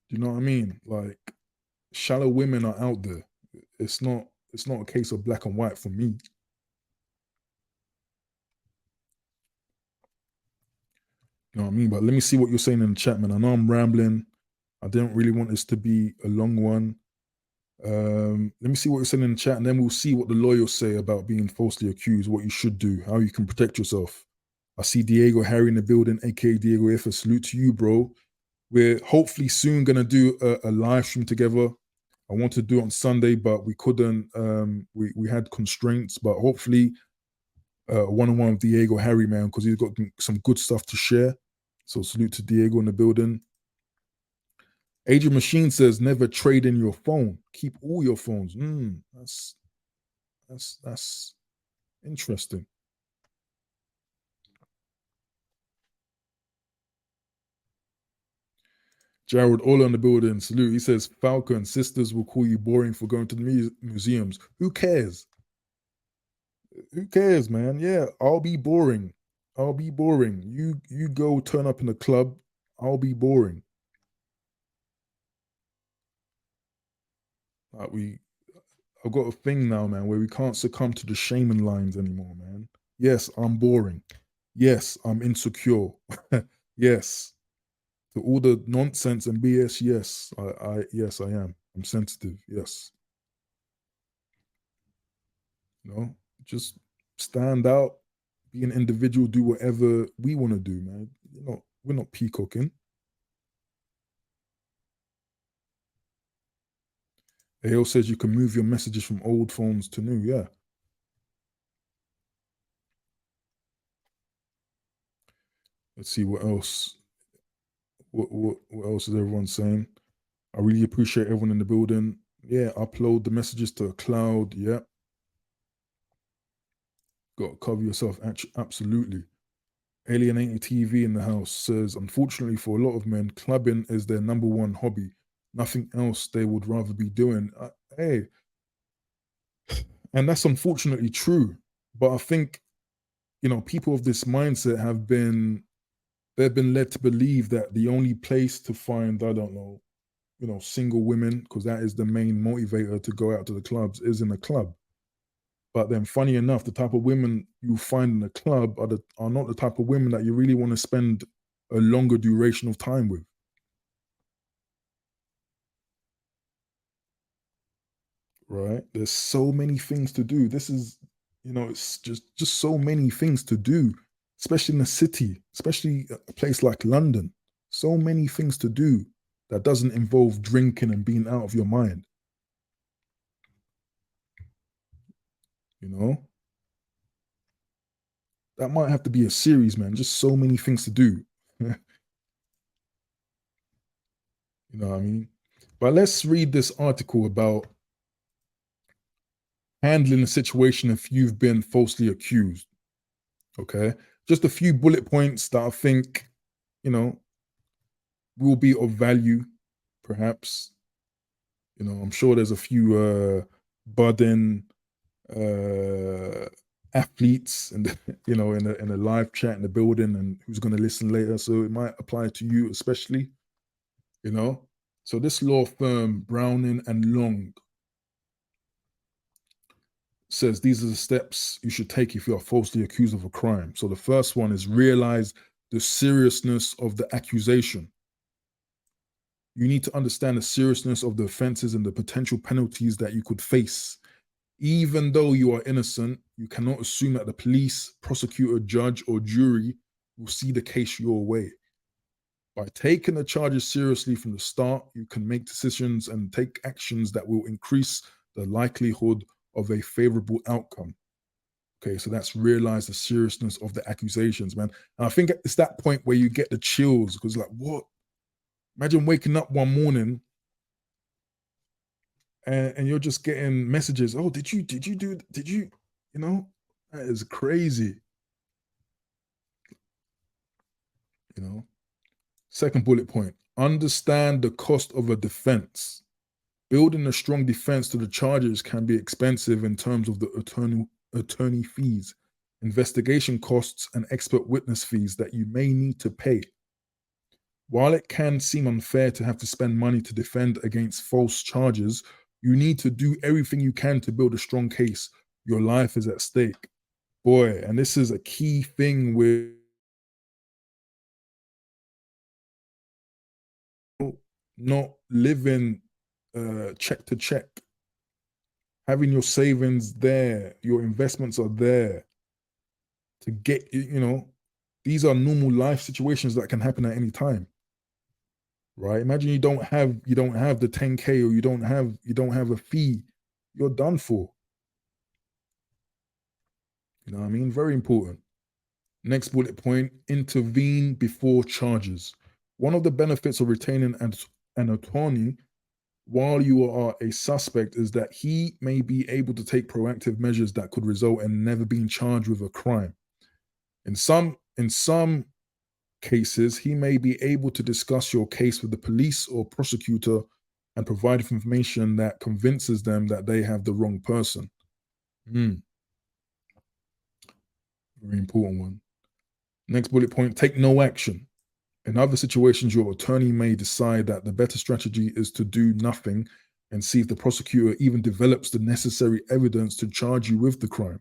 you know what I mean? Like, shallow women are out there. It's not. It's not a case of black and white for me. You know what I mean? But let me see what you're saying in the chat, man. I know I'm rambling. I didn't really want this to be a long one. Let me see what you're saying in the chat, and then we'll see what the lawyers say about being falsely accused, what you should do, how you can protect yourself. I see Diego Harry in the building, aka Diego If. A salute to you, bro. We're hopefully soon gonna do a live stream together. I want to do it on Sunday, but we couldn't. We had constraints, but hopefully, one-on-one with Diego Harry, man, because he's got some good stuff to share. So salute to Diego in the building. Adrian Machine says, never trade in your phone. Keep all your phones. That's interesting. Jared Ola in the building. Salute. He says, Falcon, sisters will call you boring for going to the museums. Who cares? Who cares, man? Yeah, I'll be boring. I'll be boring. You go turn up in the club. I'll be boring. Like I've got a thing now, man, where we can't succumb to the shaming lines anymore, man. Yes, I'm boring. Yes, I'm insecure. Yes. To all the nonsense and BS, yes, yes, I am. I'm sensitive, yes. Just stand out, be an individual, do whatever we want to do, man. We're not peacocking. AO says you can move your messages from old phones to new, yeah. Let's see what else. What else is everyone saying? I really appreciate everyone in the building. Yeah, upload the messages to a cloud. Yeah. Got to cover yourself. Absolutely. Alienating TV in the house says, unfortunately for a lot of men, clubbing is their number one hobby. Nothing else they would rather be doing. Hey, and that's unfortunately true. But I think, people of this mindset they've been led to believe that the only place to find, I don't know, single women, because that is the main motivator to go out to the clubs, is in a club. But then, funny enough, the type of women you find in the club are not the type of women that you really want to spend a longer duration of time with. Right? There's so many things to do. This is, it's just so many things to do, especially in a city, especially a place like London. So many things to do that doesn't involve drinking and being out of your mind. You know, that might have to be a series, man. Just so many things to do. You know what I mean? But let's read this article about handling a situation if you've been falsely accused. Okay. Just a few bullet points that I think, you know, will be of value, perhaps. I'm sure there's a few budding uh athletes and in a live chat in the building and who's going to listen later, so it might apply to you especially. you know so this law firm, Browning and Long, says these are the steps you should take if you are falsely accused of a crime. So the first one is realize the seriousness of the accusation. You need to understand the seriousness of the offenses and the potential penalties that you could face. Even though you are innocent, you cannot assume that the police, prosecutor, judge, or jury will see the case your way. By taking the charges seriously from the start, you can make decisions and take actions that will increase the likelihood of a favorable outcome. Okay, so that's realize the seriousness of the accusations, man. And I think it's that point where you get the chills because, like, what? Imagine waking up one morning and you're just getting messages. Oh, did you, that is crazy. You know. Second bullet point: understand the cost of a defense. Building a strong defense to the charges can be expensive in terms of the attorney fees, investigation costs, and expert witness fees that you may need to pay. While it can seem unfair to have to spend money to defend against false charges, you need to do everything you can to build a strong case. Your life is at stake. Boy, and this is a key thing with not living check to check, having your savings there, your investments are there to get, these are normal life situations that can happen at any time. Right? Imagine you don't have the 10K, or you don't have a fee, you're done for. You know what I mean? Very important. Next bullet point: intervene before charges. One of the benefits of retaining an attorney while you are a suspect is that he may be able to take proactive measures that could result in never being charged with a crime. In some cases, he may be able to discuss your case with the police or prosecutor and provide information that convinces them that they have the wrong person. Mm, very important one. Next bullet point: take no action. In other situations, your attorney may decide that the better strategy is to do nothing and see if the prosecutor even develops the necessary evidence to charge you with the crime.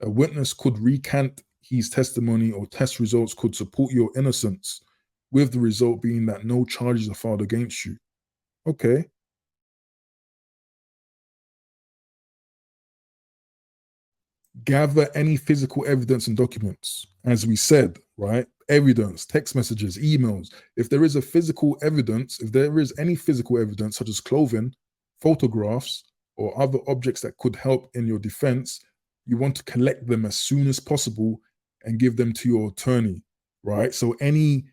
A witness could recant his testimony, or test results could support your innocence, with the result being that no charges are filed against you. Okay. Gather any physical evidence and documents. As we said, right? Evidence, text messages, emails. If there is any physical evidence, such as clothing, photographs, or other objects that could help in your defense, you want to collect them as soon as possible and give them to your attorney, right? So any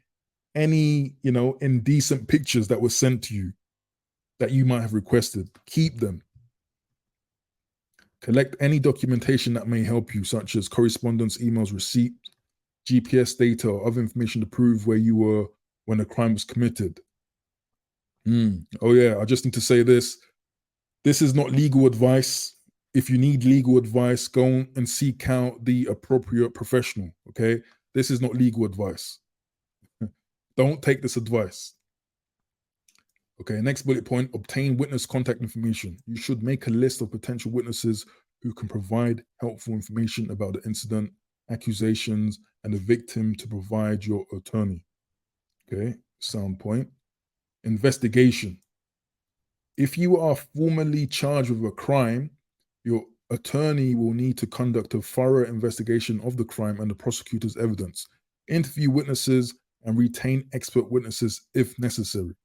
indecent pictures that were sent to you that you might have requested, keep them. Collect any documentation that may help you, such as correspondence, emails, receipts, GPS data, or other information to prove where you were when the crime was committed. Oh yeah, I just need to say this. This is not legal advice. If you need legal advice, go and seek out the appropriate professional, okay? This is not legal advice. Don't take this advice. Okay, next bullet point: obtain witness contact information. You should make a list of potential witnesses who can provide helpful information about the incident, accusations, and the victim to provide your attorney. Okay, sound point. Investigation. If you are formally charged with a crime, your attorney will need to conduct a thorough investigation of the crime and the prosecutor's evidence, interview witnesses, and retain expert witnesses if necessary.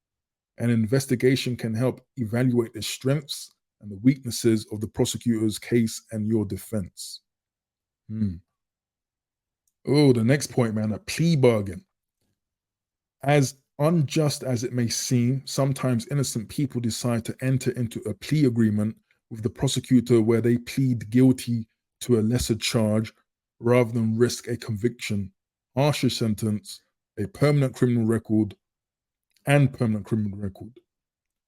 An investigation can help evaluate the strengths and the weaknesses of the prosecutor's case and your defense. Oh, the next point, man: a plea bargain. As unjust as it may seem, sometimes innocent people decide to enter into a plea agreement with the prosecutor where they plead guilty to a lesser charge rather than risk a conviction, harsher sentence, a permanent criminal record, and permanent criminal record.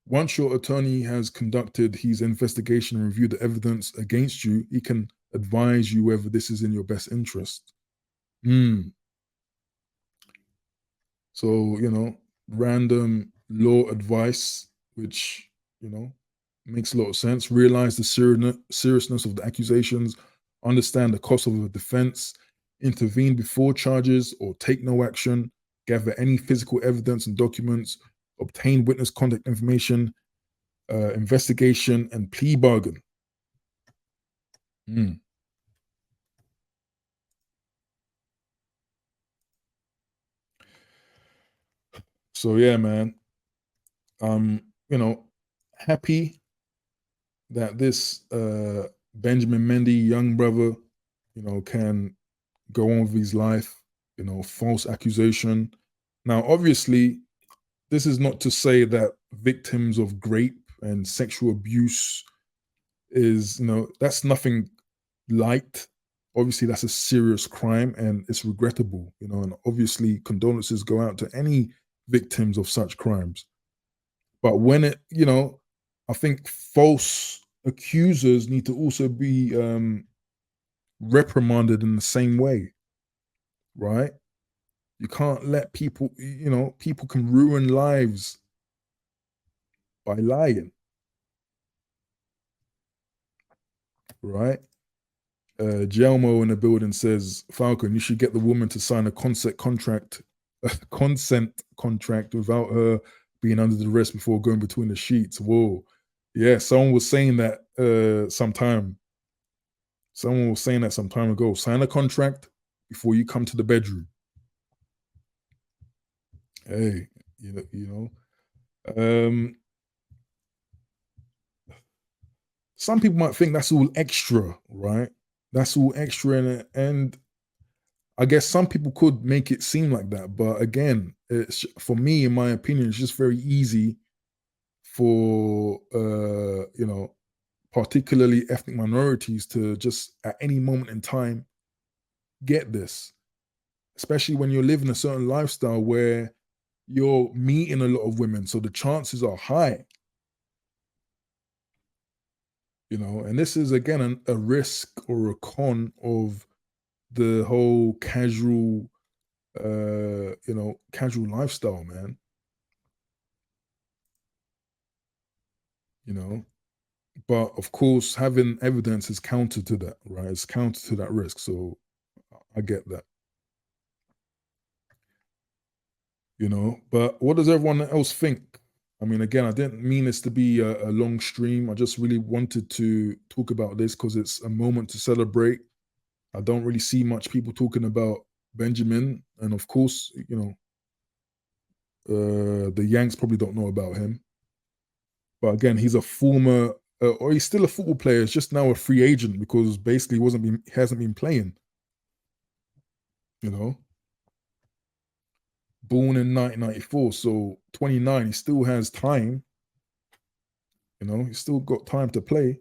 Once your attorney has conducted his investigation and reviewed the evidence against you, he can advise you whether this is in your best interest. Mm. So, random law advice, which, makes a lot of sense. Realize the seriousness of the accusations, understand the cost of the defense, intervene before charges or take no action, gather any physical evidence and documents, obtain witness contact information, investigation, and plea bargain. Mm. So yeah, man, I'm happy that this Benjamin Mendy young brother, can go on with his life. False accusation. Now, obviously, this is not to say that victims of rape and sexual abuse is, that's nothing light. Obviously, that's a serious crime and it's regrettable, and obviously condolences go out to any victims of such crimes. But when I think false accusers need to also be reprimanded in the same way, right? You can't let people, people can ruin lives by lying, right? Gelmo in the building says, Falcon, you should get the woman to sign a consent contract without her being under the rest before going between the sheets. Whoa. Yeah, someone was saying that some time ago. Sign a contract before you come to the bedroom. Hey, Um, some people might think that's all extra, right? That's all extra, and I guess some people could make it seem like that. But again, it's for me, in my opinion, it's just very easy for particularly ethnic minorities to just at any moment in time get this, especially when you're living a certain lifestyle where you're meeting a lot of women, so the chances are high. And this is again a risk or a con of the whole casual lifestyle, man. you know but of course having evidence is counter to that, right? It's counter to that risk, so I get that. But what does everyone else think? I mean, again, I didn't mean this to be a long stream. I just really wanted to talk about this because it's a moment to celebrate. I don't really see much people talking about Benjamin, and of course, the Yanks probably don't know about him. But again, he's a former, or he's still a football player. It's just now a free agent because basically he hasn't been playing. You know, born in 1994, so 29. He still has time. He's still got time to play.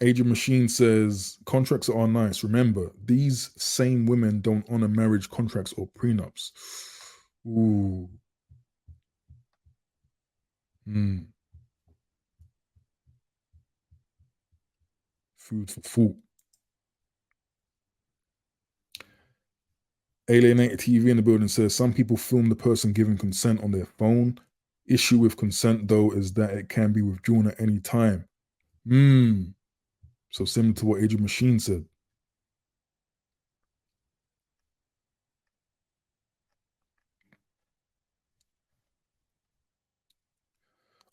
Agent Machine says contracts are nice. Remember, these same women don't honor marriage contracts or prenups. Ooh. Mm. Food for thought. Alienated TV in the building says some people film the person giving consent on their phone. Issue with consent, though, is that it can be withdrawn at any time. Hmm. So similar to what Agent Machine said.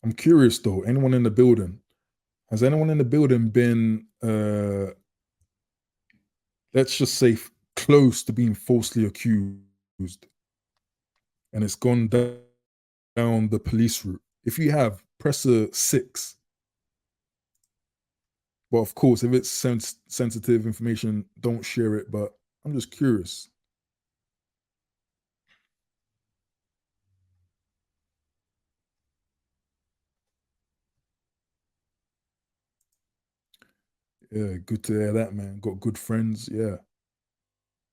I'm curious though. Anyone in the building? Has anyone in the building been, let's just say, close to being falsely accused, and it's gone down the police route? If you have, press a 6. But of course, if it's sensitive information, don't share it. But I'm just curious. Yeah, good to hear that, man. Got good friends. Yeah.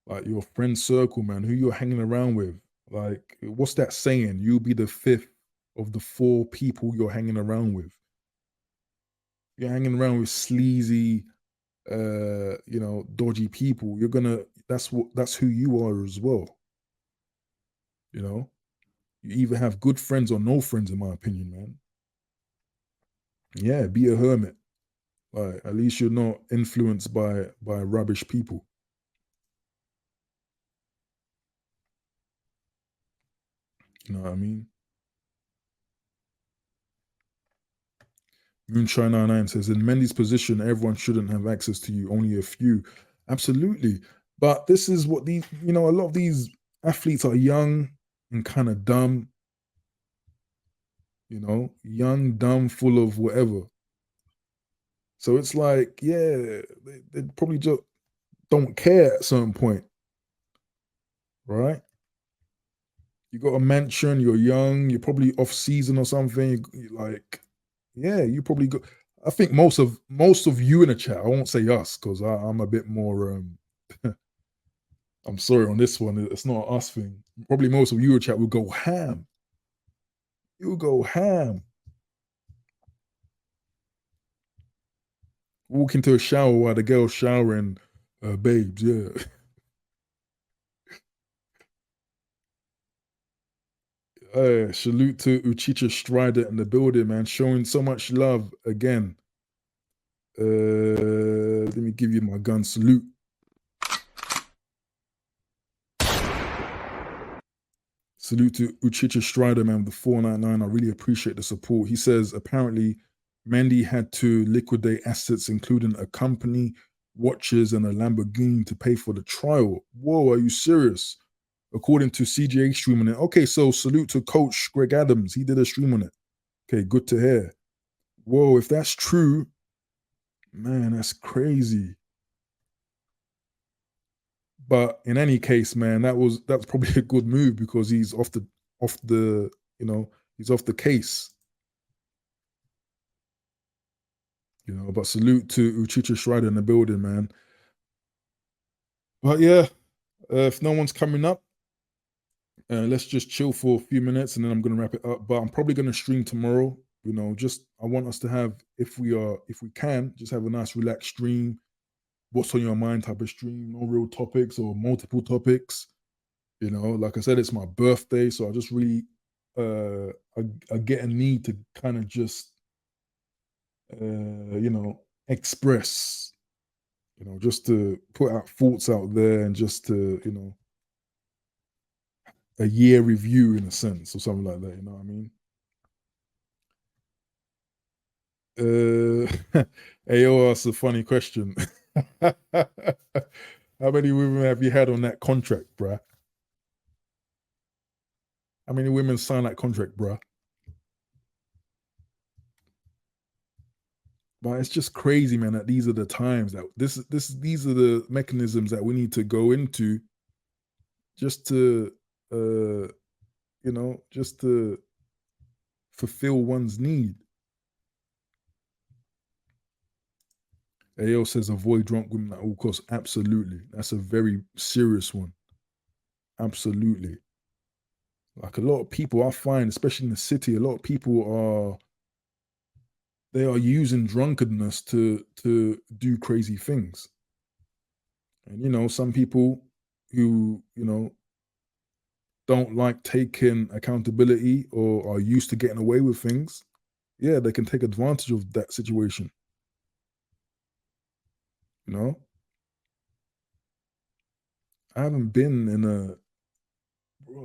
Like your friend circle, man, who you're hanging around with. Like, what's that saying? You'll be the fifth of the four people you're hanging around with. You're hanging around with sleazy, dodgy people. You're gonna that's who you are as well. You know, you either have good friends or no friends, in my opinion, man. Yeah, be a hermit. Like, at least you're not influenced by rubbish people. You know what I mean? Moonshine 99 says, in Mendy's position, everyone shouldn't have access to you, only a few. Absolutely. But this is what a lot of these athletes are young and kind of dumb, young, dumb, full of whatever. So it's like, yeah, they probably just don't care at a certain point, right? You got a mansion, you're young, you're probably off season or something. Like, yeah, you probably go. I think most of you in the chat. I won't say us because I'm a bit more. I'm sorry on this one. It's not an us thing. Probably most of you in the chat will go ham. You'll go ham. Walk into a shower while the girl's showering, babes. Yeah. Salute to Uchicha Strider in the building, man. Showing so much love again. Let me give you my gun salute. Salute to Uchicha Strider, man, with the 499. I really appreciate the support. He says apparently Mendy had to liquidate assets, including a company, watches, and a Lamborghini to pay for the trial. Whoa, are you serious? According to CGA stream on it. Okay, so salute to Coach Greg Adams. He did a stream on it. Okay, good to hear. Whoa, if that's true, man, that's crazy. But in any case, man, that's probably a good move because he's off the he's off the case. But salute to Uchicha Schreider in the building, man. But yeah, if no one's coming up, let's just chill for a few minutes and then I'm gonna wrap it up. But I'm probably gonna stream tomorrow. Just I want us to have, if we can, just have a nice relaxed stream. What's on your mind type of stream, no real topics or multiple topics. Like I said, it's my birthday, so I just really I get a need to kind of just express, just to put out thoughts out there and just to, a year review in a sense or something like that. You know what I mean? AO asked a funny question. How many women have you had on that contract, bruh? How many women signed that contract, bruh? But it's just crazy, man, that these are the times that these are the mechanisms that we need to go into just to uh just to fulfill one's need. AO says avoid drunk women at all costs. Absolutely. That's a very serious one. Absolutely. Like a lot of people I find, especially in the city, a lot of people they are using drunkenness to do crazy things. And some people who, don't like taking accountability or are used to getting away with things, yeah, they can take advantage of that situation. You know, I haven't been in a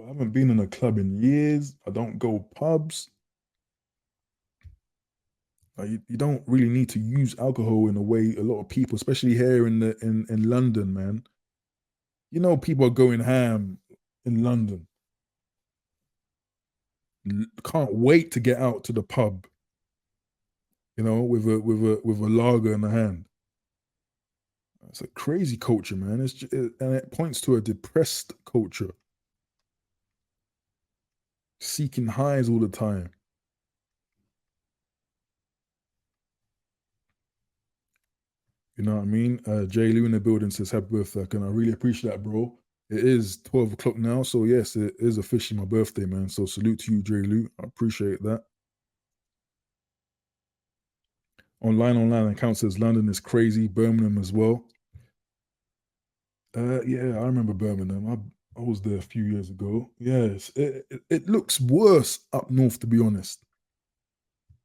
I haven't been in a club in years. I don't go pubs. Like, you don't really need to use alcohol in a way a lot of people, especially here in London, man. People are going ham in London. Can't wait to get out to the pub, with a lager in the hand. It's a crazy culture, man. And it points to a depressed culture, seeking highs all the time. You know what I mean? Jay Lou in the building says happy birthday, and I really appreciate that, bro. It is 12 o'clock now, so yes, it is officially my birthday, man. So salute to you, Jay Lou. I appreciate that. Online account says London is crazy, Birmingham as well. Yeah, I remember Birmingham. I was there a few years ago. Yes, it looks worse up north, to be honest.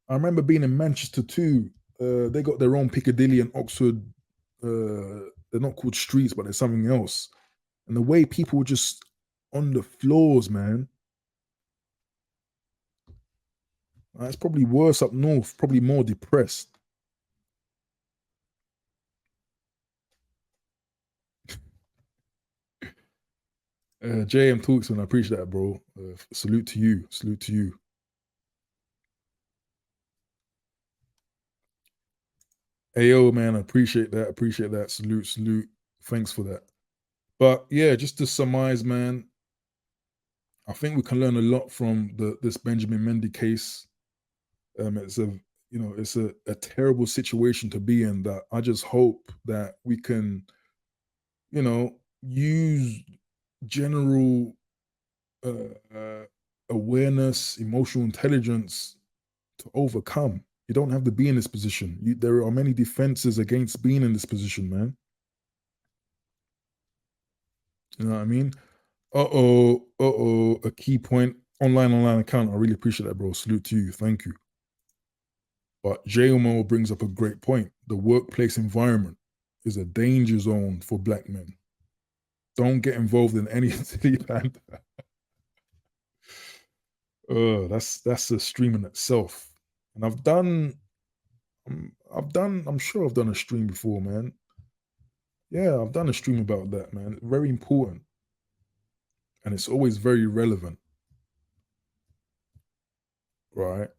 I remember being in Manchester too. They got their own Piccadilly and Oxford. They're not called streets, but they're something else. And the way people were just on the floors, man, it's probably worse up north. Probably more depressed. JM Talks, and I appreciate that, bro. Salute to you. Salute to you. Ayo, man, I appreciate that. Appreciate that. Salute, salute. Thanks for that. But yeah, just to surmise, man, I think we can learn a lot from this Benjamin Mendy case. It's a it's a terrible situation to be in. That I just hope that we can use general awareness, emotional intelligence to overcome. You don't have to be in this position. There are many defenses against being in this position, man. You know what I mean? A key point. Online account. I really appreciate that, bro. Salute to you. Thank you. But JMO brings up a great point. The workplace environment is a danger zone for black men. Don't get involved in any silly band. That's a stream in itself. And I'm sure I've done a stream before, man. Yeah, I've done a stream about that, man. Very important. And it's always very relevant, right?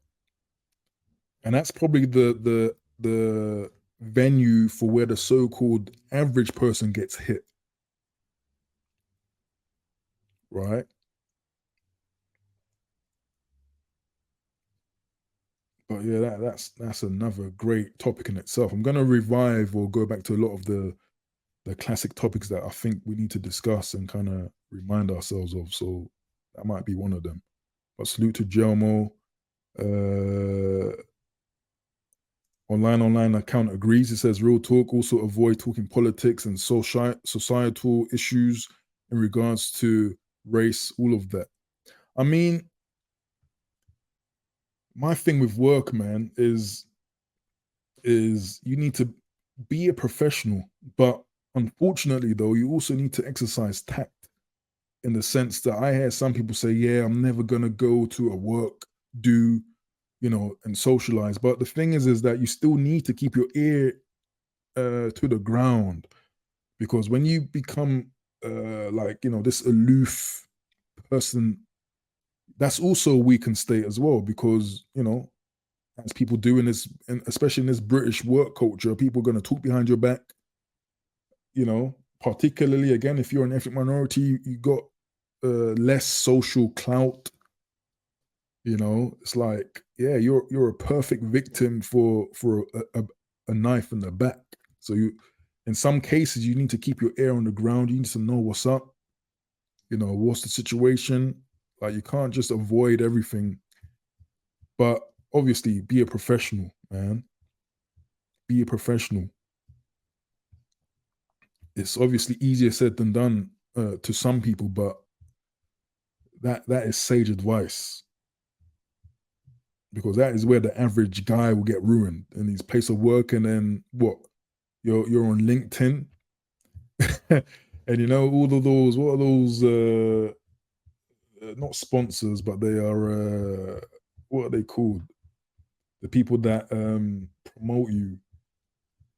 And that's probably the venue for where the so-called average person gets hit, right? But yeah, that's another great topic in itself. I'm gonna revive or go back to a lot of the classic topics that I think we need to discuss and kind of remind ourselves of. So that might be one of them. But salute to Gelmo. Uh, online account agrees. It says real talk. Also avoid talking politics and societal issues in regards to race. All of that. I mean, my thing with work, man, is you need to be a professional, but unfortunately, though, you also need to exercise tact in the sense that I hear some people say, "Yeah, I'm never gonna go to a work do, and socialize." But the thing is that you still need to keep your ear to the ground because when you become like this aloof person, that's also a weakened state as well because as people do in this, and especially in this British work culture, people are going to talk behind your back. Particularly again, if you're an ethnic minority, you got less social clout. It's like, yeah, you're a perfect victim for a knife in the back. So in some cases, you need to keep your ear on the ground. You need to know what's up. What's the situation? Like you can't just avoid everything, but obviously be a professional, man. Be a professional. It's obviously easier said than done to some people, but that is sage advice because that is where the average guy will get ruined in his place of work, and then what? You're on LinkedIn, and all of those. What are those? Not sponsors, but they are. What are they called? The people that promote you.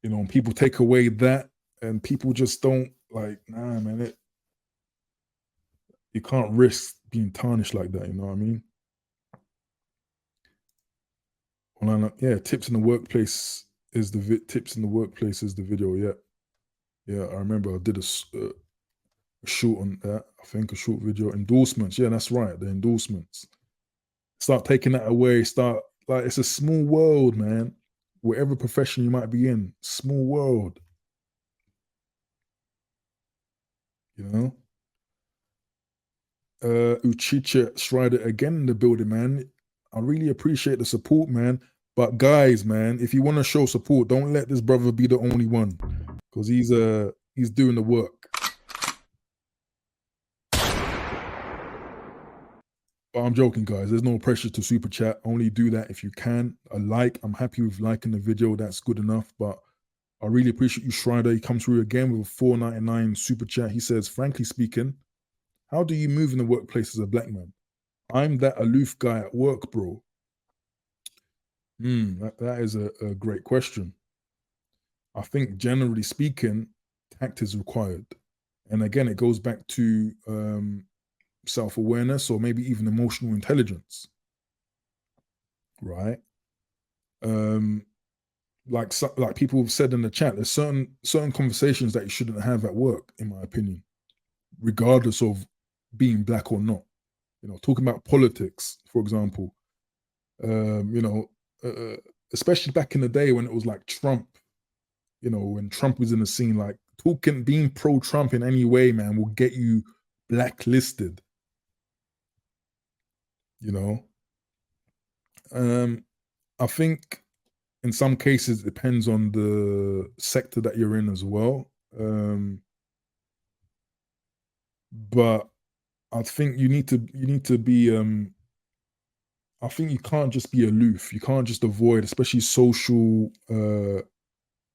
And people take away that, and people just don't like. Nah, man, you can't risk being tarnished like that. You know what I mean? Yeah, tips in the workplace is tips in the workplace is the video. Yeah, yeah. I remember I did a short on that. I think a short video endorsements. Yeah, that's right. The endorsements. Start taking that away. Start like it's a small world, man. Whatever profession you might be in, small world. you know. Uchicha Strider again in the building, man. I really appreciate the support, man. But guys, man, if you want to show support, don't let this brother be the only one, because he's doing the work. But I'm joking, guys. There's no pressure to super chat. Only do that if you can. A like, I'm happy with liking the video. That's good enough. But I really appreciate you, Strider. He comes through again with a 4.99 super chat. He says, frankly speaking, how do you move in the workplace as a black man? I'm that aloof guy at work, bro. That is a great question. I think generally speaking, tact is required. And again, it goes back to self awareness or maybe even emotional intelligence, right? Um, like people have said in the chat, there's certain conversations that you shouldn't have at work, in my opinion, regardless of being black or not. Talking about politics, for example. You know, uh, especially back in the day when it was like Trump. When Trump was in the scene, like being pro Trump in any way, man, will get you blacklisted. You know, um, I think in some cases it depends on the sector that you're in as well. But I think you need to be. I think you can't just be aloof. You can't just avoid, especially social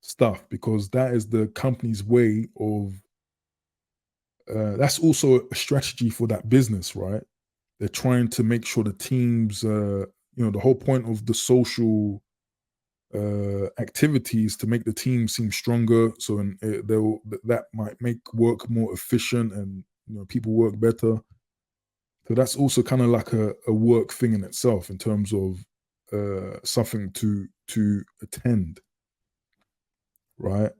stuff, because that is the company's way of. That's also a strategy for that business, right? They're trying to make sure the teams, the whole point of the social activities to make the team seem stronger. So that might make work more efficient and people work better. So that's also kind of like a work thing in itself in terms of something to attend, right?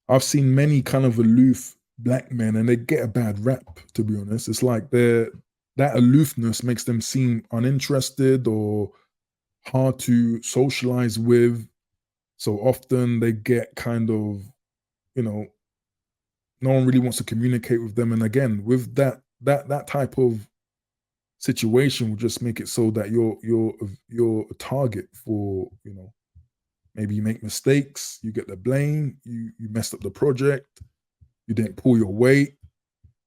I've seen many kind of aloof black men, and they get a bad rap. To be honest, it's like that aloofness makes them seem uninterested or hard to socialize with. So often they get kind of, you know, no one really wants to communicate with them. And again, with that type of situation will just make it so that you're a target for, maybe you make mistakes, you get the blame, you messed up the project, you didn't pull your weight,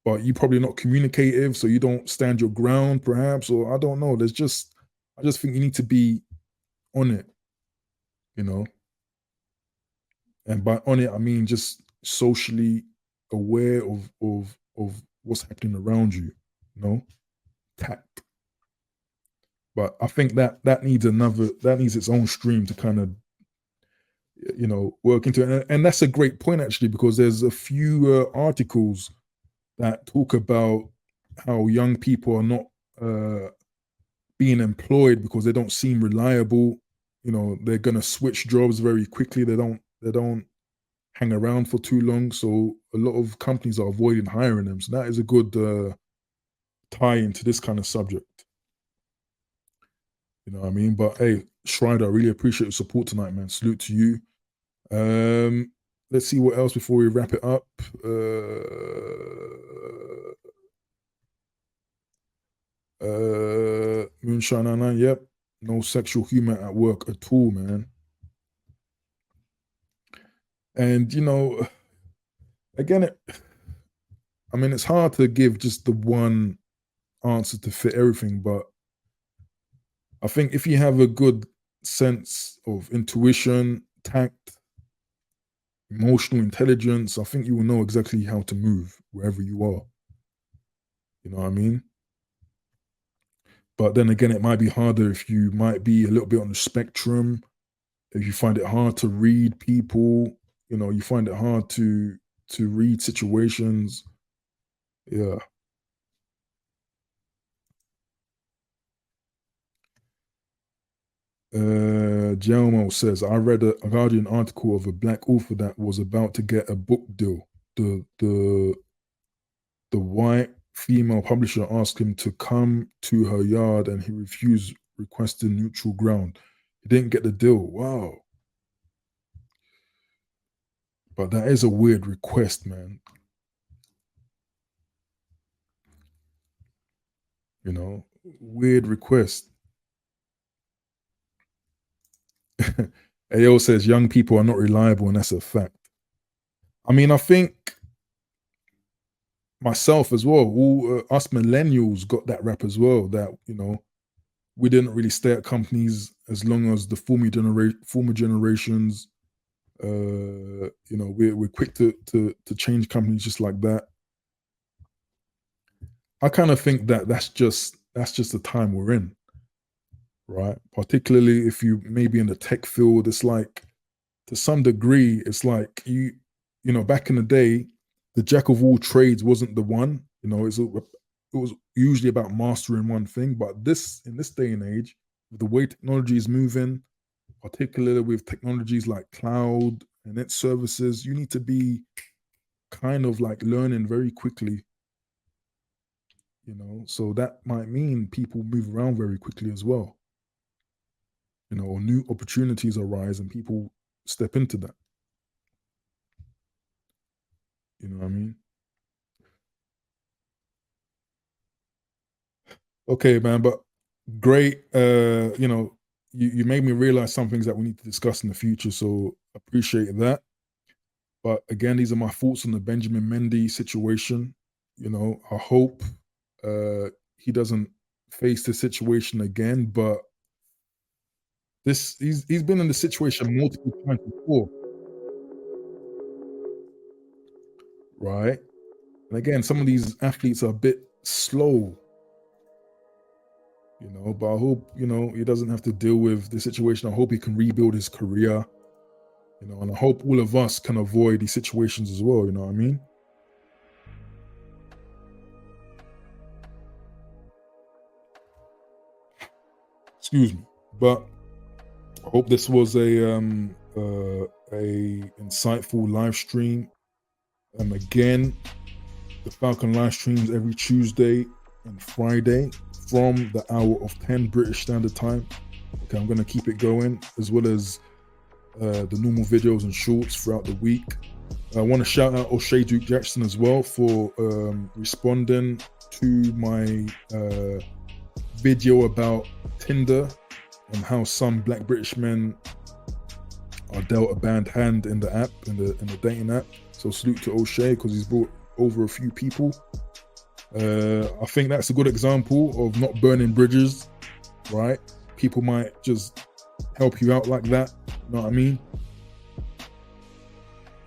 but you probably not communicative, so you don't stand your ground, perhaps, or I don't know. I just think you need to be on it, you know. And by on it, I mean just socially aware of what's happening around you, you know, tact. But I think that needs its own stream to kind of work into it. And that's a great point actually, because there's a few articles that talk about how young people are not uh, being employed because they don't seem reliable. They're gonna switch jobs very quickly. They don't hang around for too long. So a lot of companies are avoiding hiring them. So that is a good tie into this kind of subject. You know what I mean? But hey, Schreider, I really appreciate your support tonight, man. Salute to you. Let's see what else before we wrap it up. Moonshine 99, yep. No sexual humor at work at all, man. And again, I mean, it's hard to give just the one answer to fit everything, but I think if you have a good sense of intuition, tact, emotional intelligence, I think you will know exactly how to move wherever you are. You know what I mean? But then again, it might be harder if you might be a little bit on the spectrum, if you find it hard to read people, you find it hard to read situations. Yeah. Gelmo says, I read a Guardian article of a black author that was about to get a book deal. The white female publisher asked him to come to her yard and he refused, requesting neutral ground. He didn't get the deal. Wow. But that is a weird request, man. Weird request. AO says young people are not reliable, and that's a fact. I mean, I think myself as well, all us millennials got that rap as well. That we didn't really stay at companies as long as the former generations. We're quick to change companies just like that. I kind of think that that's just the time we're in, right? Particularly if you maybe in the tech field, it's like to some degree, it's like back in the day, the jack of all trades wasn't the one. It was usually about mastering one thing. But in this day and age, with the way technology is moving, particularly with technologies like cloud and net services, you need to be kind of like learning very quickly. So that might mean people move around very quickly as well. Or new opportunities arise and people step into that. You know what I mean? Okay, man, but great. You made me realize some things that we need to discuss in the future. So appreciate that. But again, these are my thoughts on the Benjamin Mendy situation. I hope he doesn't face this situation again. But he's been in the situation multiple times before, right? And again, some of these athletes are a bit slow, but I hope, he doesn't have to deal with the situation. I hope he can rebuild his career, and I hope all of us can avoid these situations as well, you know what I mean? Excuse me. But I hope this was a insightful live stream. Again, the Falcon live streams every Tuesday and Friday from the hour of 10 British Standard Time. Okay, I'm gonna keep it going, as well as the normal videos and shorts throughout the week. I want to shout out O'Shea Duke Jackson as well for responding to my video about Tinder and how some Black British men are dealt a bad hand in the app, in the dating app. So salute to O'Shea because he's brought over a few people. I think that's a good example of not burning bridges, right? People might just help you out like that. You know what I mean?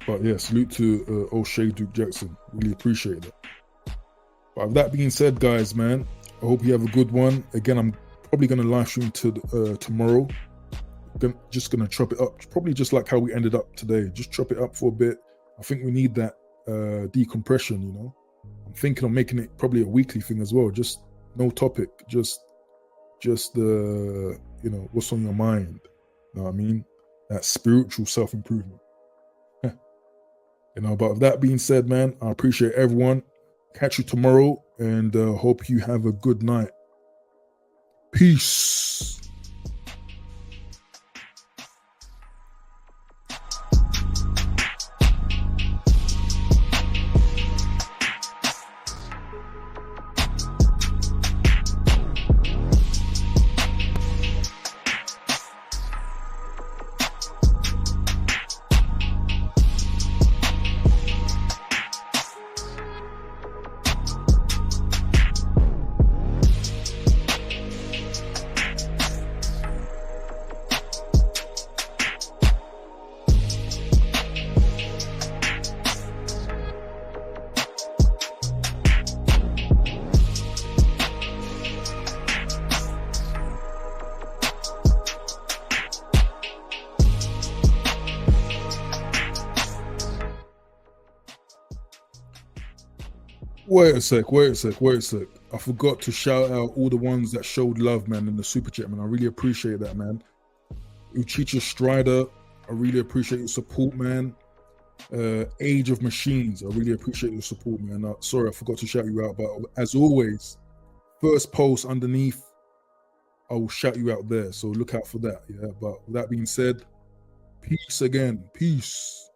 But yeah, salute to O'Shea Duke Jackson. Really appreciate that. But with that being said, guys, man, I hope you have a good one. Again, I'm probably going to live stream tomorrow. Just going to chop it up, probably just like how we ended up today. Just chop it up for a bit. I think we need that decompression, I'm thinking of making it probably a weekly thing as well. Just no topic, just what's on your mind. You know what I mean? That spiritual self-improvement. But with that being said, man, I appreciate everyone. Catch you tomorrow and hope you have a good night. Peace. Wait a sec. I forgot to shout out all the ones that showed love, man, in the super chat, man. I really appreciate that, man. Uchicha Strider, I really appreciate your support, man. Age of Machines, I really appreciate your support, man. Sorry, I forgot to shout you out, but as always, first post underneath, I will shout you out there. So look out for that, yeah. But with that being said, peace again. Peace.